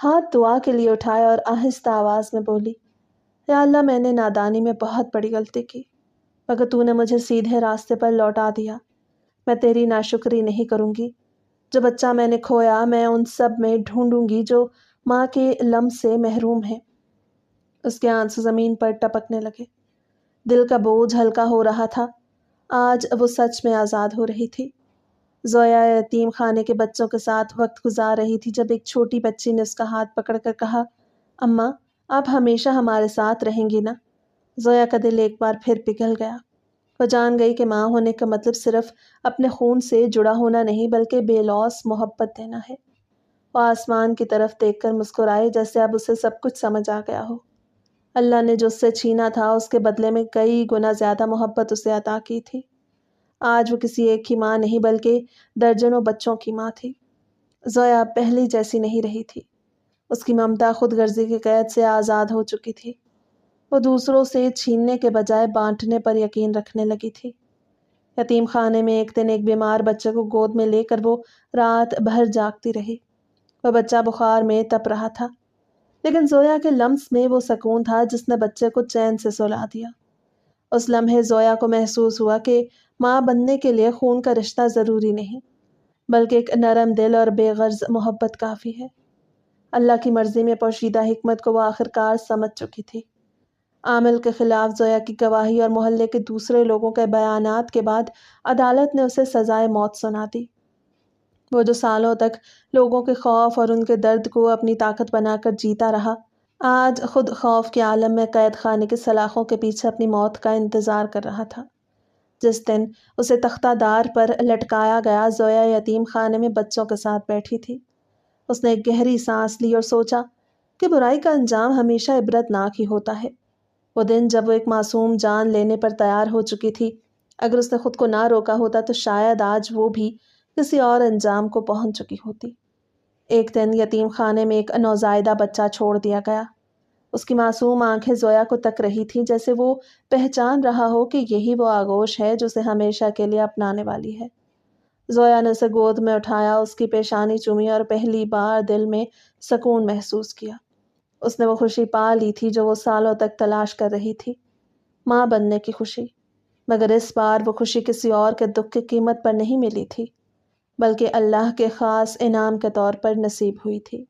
A: ہاتھ دعا کے لیے اٹھائے اور آہستہ آواز میں بولی، یا اللہ، میں نے نادانی میں بہت بڑی غلطی کی مگر تو نے مجھے سیدھے راستے پر لوٹا دیا۔ میں تیری ناشکری نہیں کروں گی۔ جو بچہ میں نے کھویا میں ان سب میں ڈھونڈوں گی جو ماں کے لمس سے محروم ہیں۔ اس کے آنسو زمین پر ٹپکنے لگے۔ دل کا بوجھ ہلکا ہو رہا تھا۔ آج وہ سچ میں آزاد ہو رہی تھی۔ زویا یتیم خانے کے بچوں کے ساتھ وقت گزار رہی تھی جب ایک چھوٹی بچی نے اس کا ہاتھ پکڑ کر کہا، اماں، آپ ہمیشہ ہمارے ساتھ رہیں گی نا؟ زویا کا دل ایک بار پھر پگھل گیا۔ وہ جان گئی کہ ماں ہونے کا مطلب صرف اپنے خون سے جڑا ہونا نہیں بلکہ بے لوث محبت دینا ہے۔ وہ آسمان کی طرف دیکھ کر مسکرائی جیسے اب اسے سب کچھ سمجھ آ گیا ہو۔ اللہ نے جو اس سے چھینا تھا اس کے بدلے میں کئی گنا زیادہ محبت اسے عطا کی تھی۔ آج وہ کسی ایک ہی ماں نہیں بلکہ درجنوں بچوں کی ماں تھی۔ زویا پہلی جیسی نہیں رہی تھی۔ اس کی ممتا خود غرضی کی قید سے آزاد ہو چکی تھی۔ وہ دوسروں سے چھیننے کے بجائے بانٹنے پر یقین رکھنے لگی تھی۔ یتیم خانے میں ایک دن ایک بیمار بچے کو گود میں لے کر وہ رات بھر جاگتی رہی۔ وہ بچہ بخار میں تپ رہا تھا لیکن زویا کے لمس میں وہ سکون تھا جس نے بچے کو چین سے سلا دیا۔ اس لمحے زویا کو محسوس ہوا کہ ماں بننے کے لیے خون کا رشتہ ضروری نہیں بلکہ ایک نرم دل اور بے غرض محبت کافی ہے۔ اللہ کی مرضی میں پوشیدہ حکمت کو وہ آخرکار سمجھ چکی تھی۔ عامل کے خلاف زویا کی گواہی اور محلے کے دوسرے لوگوں کے بیانات کے بعد عدالت نے اسے سزائے موت سنا دی۔ وہ جو سالوں تک لوگوں کے خوف اور ان کے درد کو اپنی طاقت بنا کر جیتا رہا، آج خود خوف کے عالم میں قید خانے کی سلاخوں کے پیچھے اپنی موت کا انتظار کر رہا تھا۔ جس دن اسے تختہ دار پر لٹکایا گیا، زویا یتیم خانے میں بچوں کے ساتھ بیٹھی تھی۔ اس نے ایک گہری سانس لی اور سوچا کہ برائی کا انجام ہمیشہ عبرتناک ہی ہوتا ہے۔ وہ دن جب وہ ایک معصوم جان لینے پر تیار ہو چکی تھی، اگر اس نے خود کو نہ روکا ہوتا تو شاید آج وہ بھی کسی اور انجام کو پہنچ چکی ہوتی۔ ایک دن یتیم خانے میں ایک نوزائیدہ بچہ چھوڑ دیا گیا۔ اس کی معصوم آنکھیں زویا کو تک رہی تھیں، جیسے وہ پہچان رہا ہو کہ یہی وہ آغوش ہے جو اسے ہمیشہ کے لیے اپنانے والی ہے۔ زویا نے اسے گود میں اٹھایا، اس کی پیشانی چومی اور پہلی بار دل میں سکون محسوس کیا۔ اس نے وہ خوشی پا لی تھی جو وہ سالوں تک تلاش کر رہی تھی، ماں بننے کی خوشی۔ مگر اس بار وہ خوشی کسی اور کے دکھ کی قیمت پر نہیں ملی تھی، بلکہ اللہ کے خاص انعام کے طور پر نصیب ہوئی تھی۔